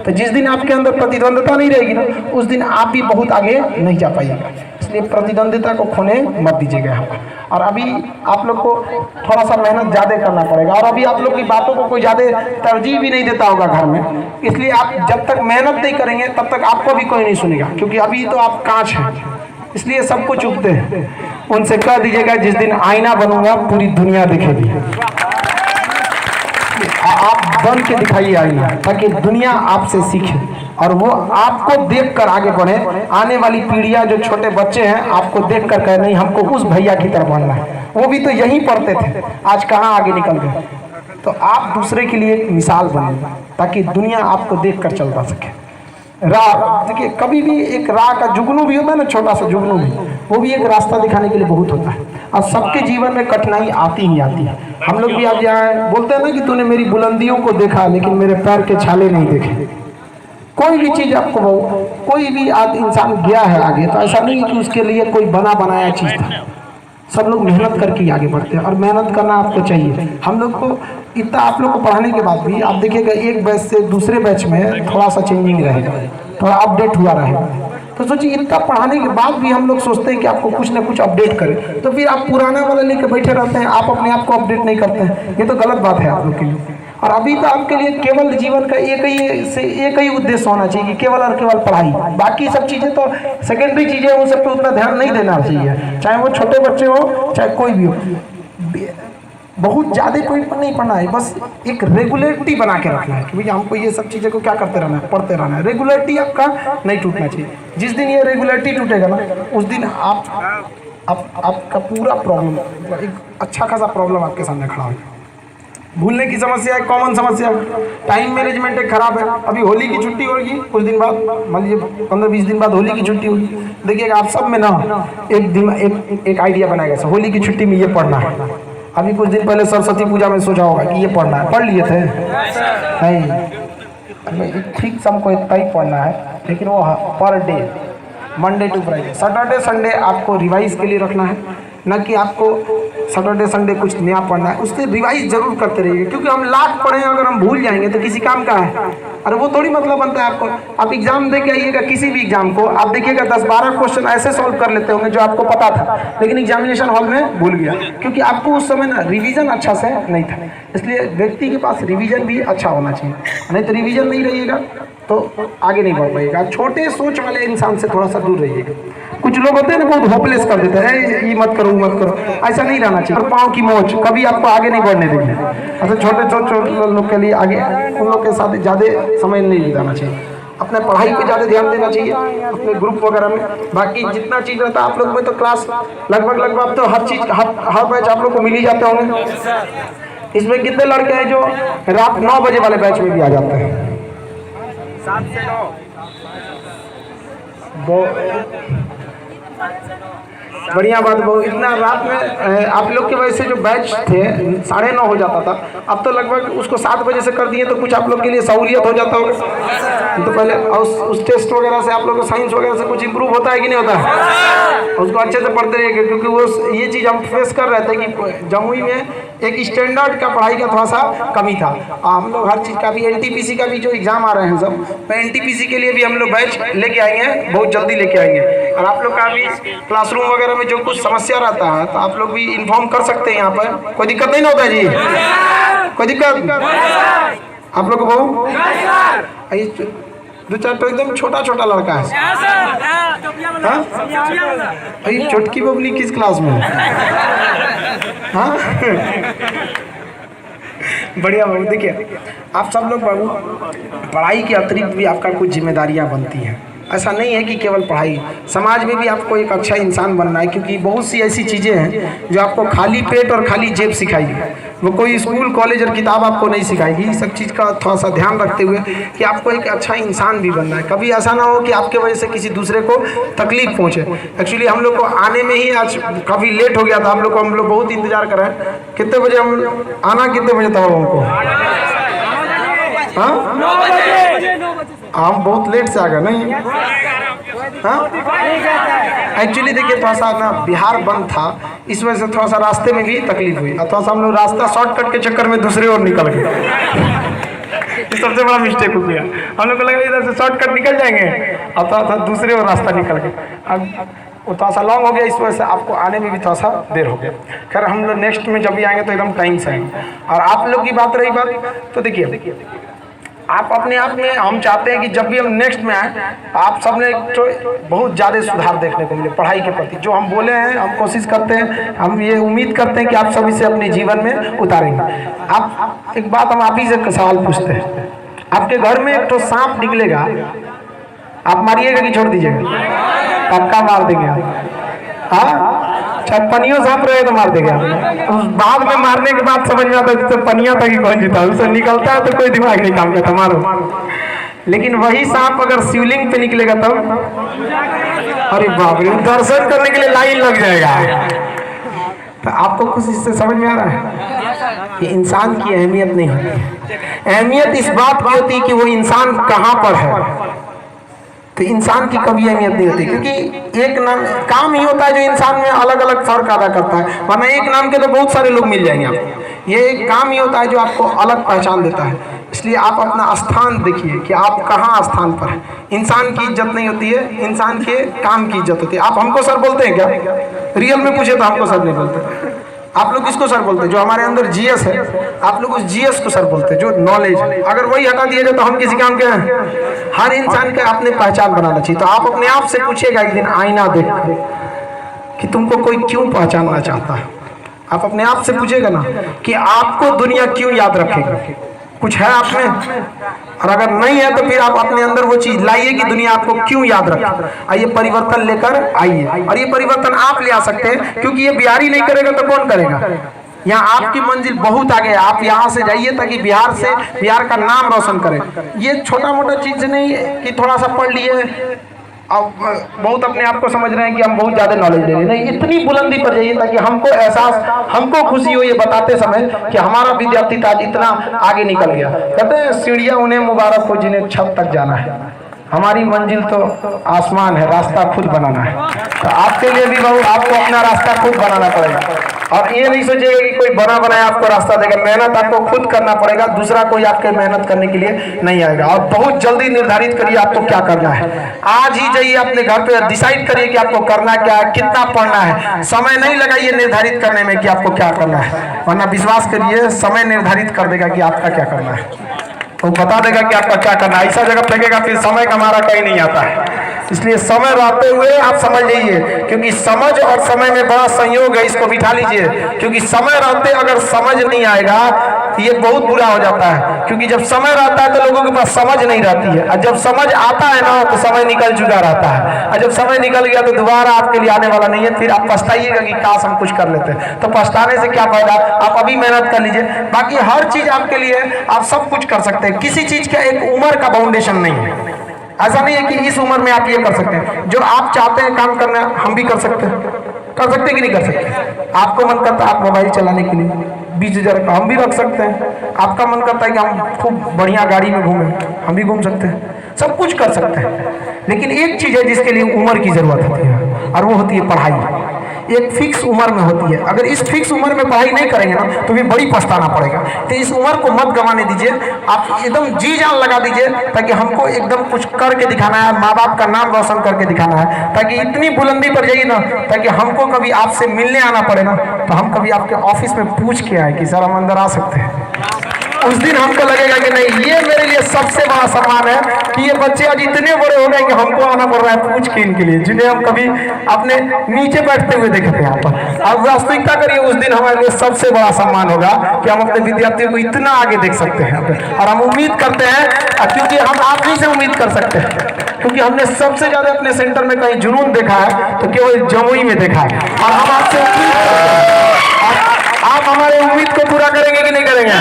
तो जिस दिन आपके अंदर प्रतिद्वंदता नहीं रहेगी ना, उस दिन आप भी बहुत आगे नहीं जा पाइएगा। इसलिए प्रतिद्वंदिता को खोने मत दीजिएगा यहाँ पर। और अभी आप लोग को थोड़ा सा मेहनत ज़्यादा करना पड़ेगा, और अभी आप लोग की बातों को कोई ज़्यादा तरजीह भी नहीं देता होगा घर में। इसलिए आप जब तक मेहनत नहीं करेंगे तब तक आपको भी कोई नहीं सुनेगा, क्योंकि अभी तो आप कांच हैं, इसलिए सबको चुपते हैं। उनसे कह दीजिएगा जिस दिन आईना बनूंगा पूरी दुनिया दिखेगी, आप बन के दिखाइए आईना, ताकि दुनिया आपसे सीखे और वो आपको देखकर आगे बढ़े। आने वाली पीढ़ियां जो छोटे बच्चे हैं आपको देखकर कहे नहीं हमको उस भैया की तरफ बढ़ना है, वो भी तो यहीं पढ़ते थे, आज कहाँ आगे निकल गए। तो आप दूसरे के लिए एक मिसाल बनिए ताकि दुनिया आपको देखकर चलता सके। राह देखिए, कभी भी एक राह का जुगनू भी होता है ना, छोटा सा जुगनू भी, वो भी एक रास्ता दिखाने के लिए बहुत होता है। और सबके जीवन में कठिनाई आती ही आती है। हम लोग भी आज यहाँ बोलते हैं ना कि तूने मेरी बुलंदियों को देखा लेकिन मेरे पैर के छाले नहीं देखे। कोई भी चीज़ आपको, कोई भी इंसान गया है आगे तो ऐसा नहीं कि उसके लिए कोई बना बनाया चीज़ था। सब लोग मेहनत करके आगे बढ़ते हैं और मेहनत करना आपको चाहिए। हम लोग को इतना, आप लोग को पढ़ाने के बाद भी आप देखिएगा एक बैच से दूसरे बैच में थोड़ा सा चेंजिंग रहेगा, थोड़ा अपडेट हुआ रहेगा। तो सोचिए इतना पढ़ाने के बाद भी हम लोग सोचते हैं कि आपको कुछ ना कुछ अपडेट करें, तो फिर आप पुराना वाला लेकर बैठे रहते हैं, आप अपने आप को अपडेट नहीं करते हैं। ये तो गलत बात है आप लोग के लिए। और अभी तो आपके लिए केवल जीवन का एक ही उद्देश्य होना चाहिए कि केवल और केवल पढ़ाई। बाकी सब चीज़ें तो सेकेंडरी चीज़ें, उन सब पे उतना ध्यान नहीं देना चाहिए, चाहे वो छोटे बच्चे हो चाहे कोई भी हो। बहुत ज़्यादा कोई नहीं पढ़ना है, बस एक रेगुलरिटी बना के रखना है कि भैया हमको ये सब चीज़ें को क्या करते रहना है, पढ़ते रहना है। रेगुलरिटी आपका नहीं टूटना चाहिए। जिस दिन ये रेगुलरिटी टूटेगा ना उस दिन आपका पूरा प्रॉब्लम, एक अच्छा खासा प्रॉब्लम आपके सामने खड़ा होगा। भूलने की समस्या है, कॉमन समस्या। टाइम मैनेजमेंट एक खराब है। अभी होली की छुट्टी होगी कुछ दिन बाद, मान लीजिए 15-20 दिन बाद होली की छुट्टी होगी। देखिएगा आप सब में ना एक आइडिया बनाएगा, होली की छुट्टी में ये पढ़ना है। अभी कुछ दिन पहले सरस्वती पूजा में सोचा होगा कि ये पढ़ना है, पढ़ लिए थे नहीं, ठीक हमको इतना ही पढ़ना है, लेकिन वो per day, Monday to Friday, Saturday Sunday आपको रिवाइज के लिए रखना है, न कि आपको सैटरडे संडे कुछ नया पढ़ना है। उससे रिवाइज जरूर करते रहिए, क्योंकि हम लाख पढ़े अगर हम भूल जाएंगे तो किसी काम का है। अरे वो थोड़ी मतलब बनता है आपको। आप एग्जाम दे के आइएगा, किसी भी एग्जाम को आप देखिएगा 10-12 क्वेश्चन ऐसे सॉल्व कर लेते होंगे जो आपको पता था, लेकिन एग्जामिनेशन हॉल में भूल गया, क्योंकि आपको उस समय ना रिवीजन अच्छा से नहीं था। इसलिए व्यक्ति के पास रिवीजन भी अच्छा होना चाहिए, नहीं तो रिवीजन नहीं रहिएगा तो आगे नहीं बढ़ पाएगा। छोटे सोच वाले इंसान से थोड़ा सा दूर रहिएगा। कुछ लोग होते हैं ना बहुत होपलेस कर देते हैं, ये मत करो मत करो, ऐसा नहीं रहना चाहिए। और पाँव की मोच कभी आपको आगे नहीं बढ़ने देंगे। ऐसे छोटे लोग के लिए आगे, उन लोग के साथ ज़्यादा समय नहीं बिताना चाहिए। अपने पढ़ाई पे ज़्यादा ध्यान देना चाहिए, अपने ग्रुप वगैरह में। बाकी जितना चीज़ रहता है आप लोग में तो क्लास लगभग तो हर चीज़ हर बैच आप लोग को मिल ही जाते होंगे। इसमें कितने लड़के हैं जो रात 9 बजे वाले बैच में भी आ जाते हैं? 7 से 9। बढ़िया बात। बहुत इतना रात में आप लोग की वजह से जो बैच थे 9:30 हो जाता था, अब तो लगभग उसको 7 बजे से कर दिए, तो कुछ आप लोग के लिए सहूलियत हो जाता होगा। तो पहले उस टेस्ट वगैरह से आप लोग को साइंस वगैरह से कुछ इंप्रूव होता है कि नहीं होता है? उसको अच्छे से पढ़ते रहिए, क्योंकि वो ये चीज़ हम फेस कर रहे थे कि जमुई में एक स्टैंडर्ड का पढ़ाई का थोड़ा सा कमी था। हम लोग हर चीज़ का भी NTPC का भी जो एग्ज़ाम आ रहे हैं सब, तो NTPC के लिए भी हम लोग बैच लेके आएंगे, बहुत जल्दी लेके आएंगे। और आप लोग का भी क्लासरूम वगैरह में जो कुछ समस्या रहता है तो आप लोग भी इन्फॉर्म कर सकते हैं। यहाँ पर कोई दिक्कत नहीं ना होता है जी? कोई दिक्कत आप लोग को? दो चार तो एकदम छोटा छोटा लड़का है। अरे चुटकी बबली किस क्लास में? हाँ बढ़िया बाबू। देखिए आप सब लोग बाबू, पढ़ाई के अतिरिक्त भी आपका कुछ जिम्मेदारियां बनती हैं। ऐसा नहीं है कि केवल पढ़ाई, समाज में भी आपको एक अच्छा इंसान बनना है, क्योंकि बहुत सी ऐसी चीज़ें हैं जो आपको खाली पेट और खाली जेब सिखाएगी। वो कोई स्कूल कॉलेज और किताब आपको नहीं सिखाएगी। इस सब चीज़ का थोड़ा सा ध्यान रखते हुए कि आपको एक अच्छा इंसान भी बनना है। कभी ऐसा ना हो कि आपके वजह से किसी दूसरे को तकलीफ पहुँचे। एक्चुअली हम लोग को आने में ही आज काफ़ी लेट हो गया था। हम लोग बहुत इंतज़ार कर रहे हैं। कितने बजे हम आना, कितने बजे था हमको? हाँ 9 बजे। हम बहुत लेट से आ गए नहीं? हाँ एक्चुअली देखिए थोड़ा सा ना बिहार बंद था, इस वजह से थोड़ा सा रास्ते में भी तकलीफ हुई, और थोड़ा सा हम लोग रास्ता शॉर्टकट के चक्कर में दूसरे ओर निकल गए। सबसे बड़ा मिस्टेक हो गया। हम लोग को लगा इधर से शॉर्टकट निकल जाएंगे, और थोड़ा सा दूसरे ओर रास्ता निकल गए। अब वो थोड़ा सा लॉन्ग हो गया, इस वजह से आपको आने में भी थोड़ा सा देर हो गया। खैर हम लोग नेक्स्ट में जब भी आएंगे तो एकदम टाइम से आएंगे। और आप लोग की बात रही बात, तो देखिए आप अपने आप में, हम चाहते हैं कि जब भी हम नेक्स्ट में आए आप सब ने तो बहुत ज़्यादा सुधार देखने को मिले पढ़ाई के प्रति। जो हम बोले हैं हम कोशिश करते हैं, हम ये उम्मीद करते हैं कि आप सभी से अपने जीवन में उतारेंगे। आप एक बात हम आप ही से सवाल पूछते हैं, आपके घर में एक तो सांप निकलेगा, आप मारिएगा कि छोड़ दीजिएगा? पक्का मार देंगे। हाँ चाहे पनियों सांप रहे तो मार देगा। बाद में मारने के बाद समझ में आता है तो पनिया तक ही कौन जीता, उससे निकलता है तो कोई दिमाग नहीं काम करता, मारो। लेकिन वही सांप अगर शिवलिंग पे निकलेगा तब, अरे बाप रे, दर्शन करने के लिए लाइन लग जाएगा। तो आपको कुछ इससे समझ में आ रहा है कि इंसान की अहमियत नहीं होती। अहमियत इस बात की होती है कि वो इंसान कहाँ पर है। तो इंसान की कभी अहमियत नहीं होती, क्योंकि एक नाम काम ही होता है जो इंसान में अलग अलग फर्क अदा करता है। वरना एक नाम के तो बहुत सारे लोग मिल जाएंगे आपको। ये एक काम ही होता है जो आपको अलग पहचान देता है। इसलिए आप अपना स्थान देखिए कि आप कहाँ स्थान पर हैं। इंसान की इज्जत नहीं होती है, इंसान के काम की इज्जत होती है। आप हमको सर बोलते हैं क्या? रियल में पूछे तो हमको सर नहीं बोलते। आप लोग किसको सर बोलते हैं? जो हमारे अंदर GS है, आप लोग उस GS को सर बोलते हैं, जो नॉलेज है। अगर वही हटा दिया जाए तो हम किसी काम के हैं? हर इंसान का अपने पहचान बनाना चाहिए। तो आप अपने आप से पूछिएगा एक दिन आईना देख कि तुमको कोई क्यों पहचानना चाहता है। आप अपने आप से पूछिएगा ना कि आपको दुनिया क्यों याद रखेगा। कुछ है आप में, और अगर नहीं है तो फिर आप अपने अंदर वो चीज लाइए कि दुनिया आपको क्यों याद रखे। आइए परिवर्तन लेकर आइए, और ये परिवर्तन आप ले आ सकते हैं, क्योंकि ये बिहारी नहीं करेगा तो कौन करेगा। यहाँ आपकी मंजिल बहुत आगे है, आप यहाँ से जाइए ताकि बिहार का नाम रोशन करें। ये छोटा मोटा चीज नहीं है कि थोड़ा सा पढ़ लिए अब बहुत अपने आप को समझ रहे हैं कि हम बहुत ज़्यादा नॉलेज ले रहे हैं। नहीं, इतनी बुलंदी पर जाइए ताकि हमको एहसास, हमको खुशी हो ये बताते समय कि हमारा विद्यार्थी आज इतना आगे निकल गया। कहते हैं सीढ़ियाँ उन्हें मुबारक हो जिन्हें छत तक जाना है, हमारी मंजिल तो आसमान है, रास्ता खुद बनाना है। तो आपके लिए भी बहू आपको अपना रास्ता खुद बनाना पड़ेगा। और ये नहीं सोचिएगा कि कोई बना बनाया आपको रास्ता देगा। मेहनत आपको खुद करना पड़ेगा, दूसरा कोई आपके मेहनत करने के लिए नहीं आएगा। और बहुत जल्दी निर्धारित करिए आपको क्या करना है। आज ही जाइए अपने घर पे, डिसाइड करिए कि आपको करना क्या है, कितना पढ़ना है। समय नहीं लगाइए निर्धारित करने में कि आपको क्या करना है, वरना विश्वास करिए समय निर्धारित कर देगा कि आपका क्या करना है। वो बता देगा कि आपका क्या करना है। ऐसा जगह फेंकेगा फिर समय का हमारा कहीं नहीं आता है। इसलिए समय रहते हुए आप समझ लीजिए, क्योंकि समझ और समय में बड़ा संयोग है, इसको बिठा लीजिए। क्योंकि समय रहते अगर समझ नहीं आएगा तो ये बहुत बुरा हो जाता है। क्योंकि जब समय रहता है तो लोगों के पास समझ नहीं रहती है, और जब समझ आता है ना तो समय निकल चुका रहता है। और जब समय निकल गया तो दोबारा आपके लिए आने वाला नहीं है। फिर आप पछताइएगा कि काश हम कुछ कर लेते। तो पछताने से क्या फायदा, आप अभी मेहनत कर लीजिए। बाकी हर चीज आपके लिए, आप सब कुछ कर सकते हैं। किसी चीज का एक उम्र का बाउंडेशन नहीं है। ऐसा नहीं है कि इस उम्र में आप ये कर सकते हैं। जो आप चाहते हैं काम करना हम भी कर सकते हैं। कर सकते कि नहीं कर सकते? आपको मन करता है आप मोबाइल चलाने के लिए 20,000 का, हम भी रख सकते हैं। आपका मन करता है कि हम खूब बढ़िया गाड़ी में घूमें, हम भी घूम सकते हैं, सब कुछ कर सकते हैं। लेकिन एक चीज़ है जिसके लिए उम्र की ज़रूरत होती है, और वो होती है पढ़ाई। एक फिक्स उम्र में होती है, अगर इस फिक्स उम्र में पढ़ाई नहीं करेंगे ना तो भी बड़ी पछताना पड़ेगा। तो इस उम्र को मत गंवाने दीजिए, आप एकदम जी जान लगा दीजिए, ताकि हमको एकदम कुछ करके दिखाना है, माँ बाप का नाम रोशन करके दिखाना है, ताकि इतनी बुलंदी पर जाइए ना, ताकि हमको कभी आपसे मिलने आना पड़े ना, तो हम कभी आपके ऑफिस में पूछ के आए कि सर हम अंदर आ सकते हैं। उस दिन हमको लगेगा कि नहीं, ये मेरे लिए सबसे बड़ा सम्मान है कि ये बच्चे आज इतने बड़े हो गए कि हमको आना पड़ रहा है पूछ के इनके लिए, जिन्हें हम कभी अपने नीचे बैठते हुए देखते हैं यहाँ पर। अब वास्तविकता करिए, उस दिन हमारे लिए सबसे बड़ा सम्मान होगा कि हम अपने विद्यार्थियों को इतना आगे देख सकते हैं। और हम उम्मीद करते हैं, क्योंकि हम आप ही से उम्मीद कर सकते हैं, क्योंकि हमने सबसे ज्यादा अपने सेंटर में कहीं जुनून देखा है तो केवल जमुई में देखा है। और हम आपसे आप हमारे उम्मीद को पूरा करेंगे कि नहीं करेंगे?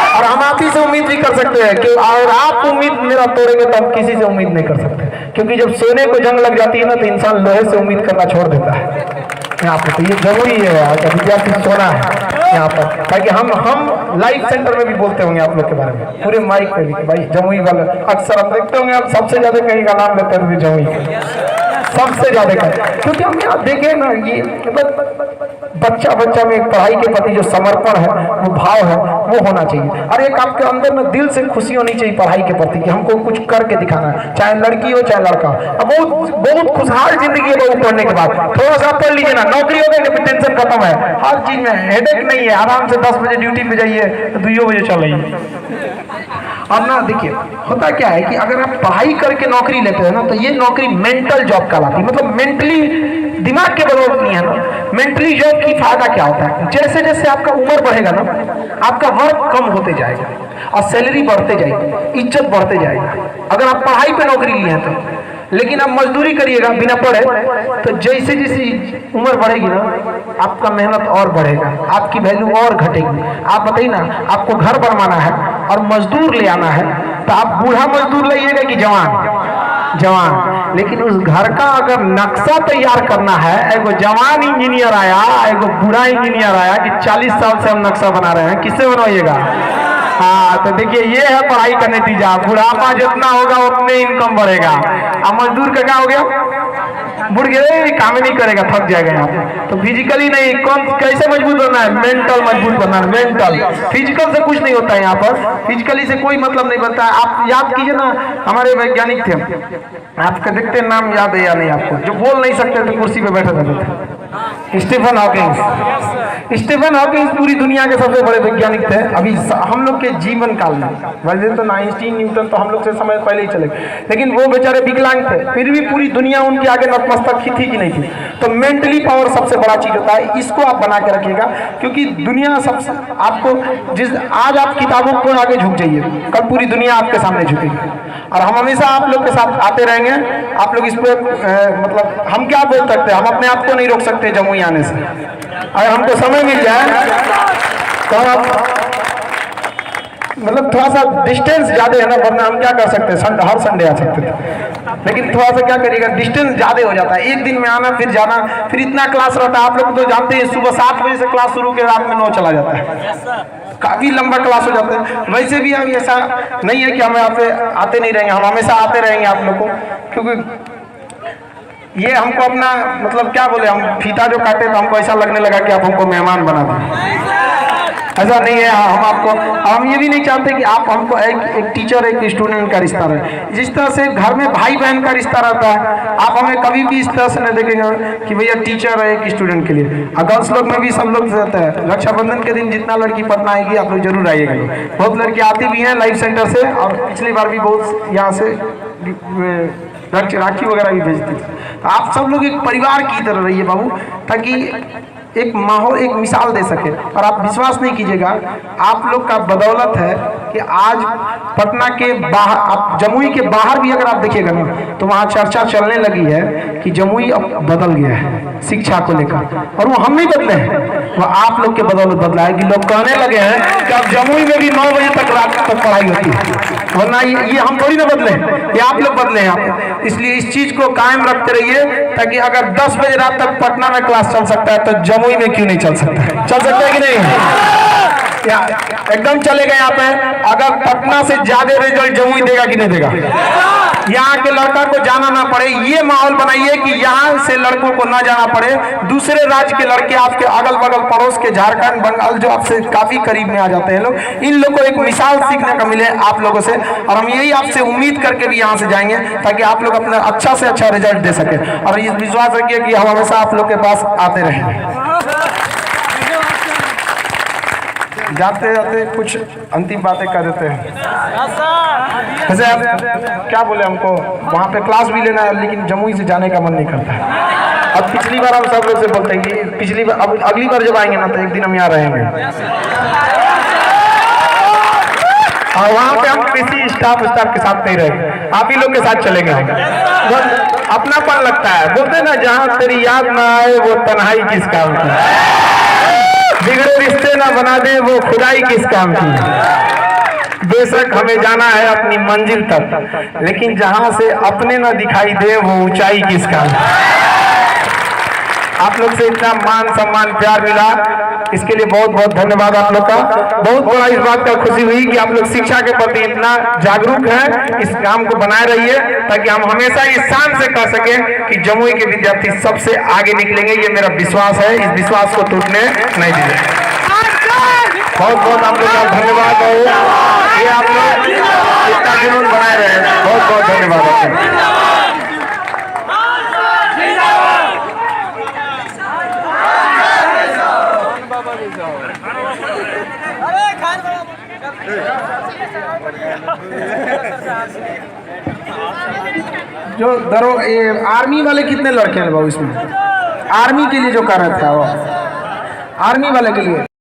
और हम आप ही से उम्मीद भी कर सकते हैं कि अगर आप उम्मीद मेरा तोड़ेंगे तो हम किसी से उम्मीद नहीं कर सकते, क्योंकि जब सोने को जंग लग जाती है ना तो इंसान लोहे से उम्मीद करना छोड़ देता है। यहाँ पर तो ये जरूरी है कि विद्यार्थी सोना है यहाँ पर, ताकि हम लाइव सेंटर में भी बोलते होंगे आप लोग के बारे में, पूरे माइक पे भी, भाई जमुई वाले अक्सर हम देखते होंगे, आप सबसे ज्यादा कहीं का नाम लेते हैं जमुई सबसे ज्यादा का, क्योंकि हम यहाँ देखे ना, ये मतलब बच्चा में पढ़ाई के प्रति जो समर्पण है, वो भाव है, वो होना चाहिए। और एक आपके अंदर में दिल से खुशी होनी चाहिए पढ़ाई के प्रति कि हमको कुछ करके दिखाना है, चाहे लड़की हो चाहे लड़का। अब बहुत खुशहाल जिंदगी है वो पढ़ने के बाद। थोड़ा सा पढ़ लीजिए ना, नौकरी हो गई तो टेंशन खत्म है, हर चीज में हेडेक नहीं है, आराम से 10 बजे ड्यूटी पे जाइए तो 2 बजे चल रही। और ना देखिए होता क्या है कि अगर आप पढ़ाई करके नौकरी लेते हैं ना तो ये नौकरी मेंटल जॉब कहलाती है, मतलब मेंटली दिमाग के बदौलत नहीं है ना। मेंटली जॉब की फायदा क्या होता है, जैसे जैसे आपका उम्र बढ़ेगा ना, आपका वर्क कम होते जाएगा और सैलरी बढ़ते जाएगी, इज्जत बढ़ते जाएगा। अगर आप पढ़ाई पे नौकरी लिए हैं तो, लेकिन आप मजदूरी करिएगा बिना पढ़े तो जैसे जैसे उम्र बढ़ेगी ना आपका मेहनत और बढ़ेगा, आपकी वैल्यू और घटेगी। आप बताइए ना, आपको घर बनवाना है और मजदूर ले आना है तो आप बूढ़ा मजदूर लाइएगा कि जवान, लेकिन उस घर का अगर नक्शा तैयार करना है, एगो जवान इंजीनियर आया, एगो बूढ़ा इंजीनियर आया कि 40 साल से हम नक्शा बना रहे हैं, किससे बनवाइएगा? हाँ, तो देखिए ये है पढ़ाई का नतीजा। बुढ़ापा जितना होगा उतने इनकम बढ़ेगा। अब मजदूर का क्या हो गया, बुढ़ गया, काम ही नहीं करेगा, थक जाएगा यहाँ पे। तो फिजिकली नहीं, कौन कैसे मजबूत बनना है, मेंटल मजबूत बनना है, मेंटल। फिजिकल से कुछ नहीं होता है यहाँ पर, फिजिकली से कोई मतलब नहीं बनता है। आप याद कीजिए ना, हमारे वैज्ञानिक थे, आपका देखते नाम याद है या नहीं आपको, जो बोल नहीं सकते थे कुर्सी पे बैठे रहते थे, स्टीफन हॉकिंग। स्टीफन हॉकिंग पूरी दुनिया के सबसे बड़े वैज्ञानिक थे अभी हम लोग के जीवन काल में। वैसे तो आइंस्टीन, न्यूटन तो हम लोग से समय पहले ही चले, लेकिन वो बेचारे विकलांग थे, फिर भी पूरी दुनिया उनके आगे नतमस्तक थी कि नहीं थी। तो मेंटली पावर सबसे बड़ा चीज होता है, इसको आप बना के रखिएगा, क्योंकि दुनिया सबसे आपको आज आप किताबों को आगे झुक जाइए, कल पूरी दुनिया आपके सामने झुकेगी। और हम हमेशा आप लोग के साथ आते रहेंगे। आप लोग इस पर मतलब हम क्या बोल सकते हैं, हम अपने आप को नहीं रोक सकते जमुई आने से। अगर हमको समय मिल जाए तो आप मतलब थोड़ा सा डिस्टेंस ज्यादा है ना, वरना हम क्या कर सकते हैं, हर संडे आ सकते थे, लेकिन थोड़ा सा क्या करिएगा, डिस्टेंस ज्यादा हो जाता है, एक दिन में आना फिर जाना, फिर इतना क्लास रहता है। आप लोग तो जानते हैं सुबह 7 बजे से क्लास शुरू के रात में 9 चला जाता है, काफी लंबा क्लास हो जाता है। वैसे भी हम ऐसा नहीं है कि हम यहाँ पे आते नहीं रहेंगे, हम हमेशा आते रहेंगे आप लोग को, क्योंकि ये हमको अपना मतलब क्या बोले, हम फीता जो काटे तो हमको ऐसा लगने लगा कि आप हमको मेहमान बना दें, ऐसा नहीं है। हम ये भी नहीं चाहते कि आप हमको एक टीचर एक स्टूडेंट का रिश्ता रहे। जिस तरह से घर में भाई बहन का रिश्ता रहता है, आप हमें कभी भी इस तरह से नहीं देखेंगे कि भैया टीचर है एक स्टूडेंट के लिए। गर्ल्स लोग में भी सब लोग रहता है, रक्षाबंधन के दिन जितना लड़की पढ़ना आएगी आप लोग जरूर आइएगा। बहुत लड़की आती भी हैं लाइव सेंटर से, और पिछली बार भी बहुत यहाँ से राखी वगैरह भी भेजती थी। आप सब लोग एक परिवार की तरह रहिए बाबू, ताकि एक माहौल एक मिसाल दे सके। और आप विश्वास नहीं कीजिएगा, आप लोग का बदौलत है कि आज पटना के बाहर, आप जमुई के बाहर भी अगर आप देखिएगा ना तो वहाँ चर्चा चलने लगी है कि जमुई अब बदल गया है शिक्षा को लेकर। और वो हम नहीं बदले हैं, वो आप लोग के बदौलत बदला है कि लोग कहने लगे हैं कि अब जमुई में भी 9 बजे तक रात तक पढ़ाई होती है। वरना ये हम थोड़ी ना बदले, ये आप लोग बदले हैं। इसलिए इस चीज को कायम रखते रहिए, ताकि अगर 10 बजे रात तक पटना में क्लास चल सकता है तो जमुई में क्यों नहीं चल सकता है? चल सकता है कि नहीं? एकदम चलेगा। यहाँ पे अगर पटना से ज्यादा रिजल्ट जमुई देगा कि नहीं देगा? यहाँ के लड़का को जाना ना पड़े, ये माहौल बनाइए कि यहाँ से लड़कों को ना जाना पड़े। दूसरे राज्य के लड़के आपके अगल बगल पड़ोस के झारखंड बंगाल जो आपसे काफी करीब में आ जाते हैं लोग, इन लोग को एक मिसाल सीखने का मिले आप लोगों से। और हम यही आपसे उम्मीद करके भी यहाँ से जाएंगे ताकि आप लोग अपना अच्छा से अच्छा रिजल्ट दे सके। और ये विश्वास रखिए कि हम हमेशा आप लोग के पास आते रहेंगे। जाते जाते कुछ अंतिम बातें कर देते हैं। वैसे आप क्या बोले, हमको वहाँ पे क्लास भी लेना है लेकिन जमुई से जाने का मन नहीं करता है। अब पिछली बार हम सब लोग से बोलते हैं कि पिछली बार, अब अगली बार जब आएंगे ना तो एक दिन हम यहाँ रहेंगे और वहाँ पे हम किसी स्टाफ के साथ नहीं रहेंगे, आप ही लोग के साथ चलेंगे। हम अपनापन लगता है, बोलते ना जहाँ तेरी याद ना आए वो तन्हाई किस काम की, बिगड़े रिश्ते ना बना दे वो खुदाई किस काम की। बेशक हमें जाना है अपनी मंजिल तक, लेकिन जहां से अपने ना दिखाई दे वो ऊंचाई किस काम की। आप लोग से इतना मान सम्मान प्यार मिला, इसके लिए बहुत बहुत धन्यवाद आप लोग का। बहुत बड़ा इस बात का खुशी हुई कि आप लोग शिक्षा के प्रति इतना जागरूक हैं। इस काम को बनाए रहिए ताकि हम हमेशा इस शान से कह सकें कि जमुई के विद्यार्थी सबसे आगे निकलेंगे। ये मेरा विश्वास है, इस विश्वास को टूटने नहीं दीजिए। बहुत बहुत आप लोग का धन्यवाद और ये आप लोग इतना जुनून बनाए रहे, बहुत बहुत धन्यवाद आपको। जो ये आर्मी वाले कितने लड़के हैं बाबू इसमें? आर्मी के लिए जो कर रहा था वो आर्मी वाले के लिए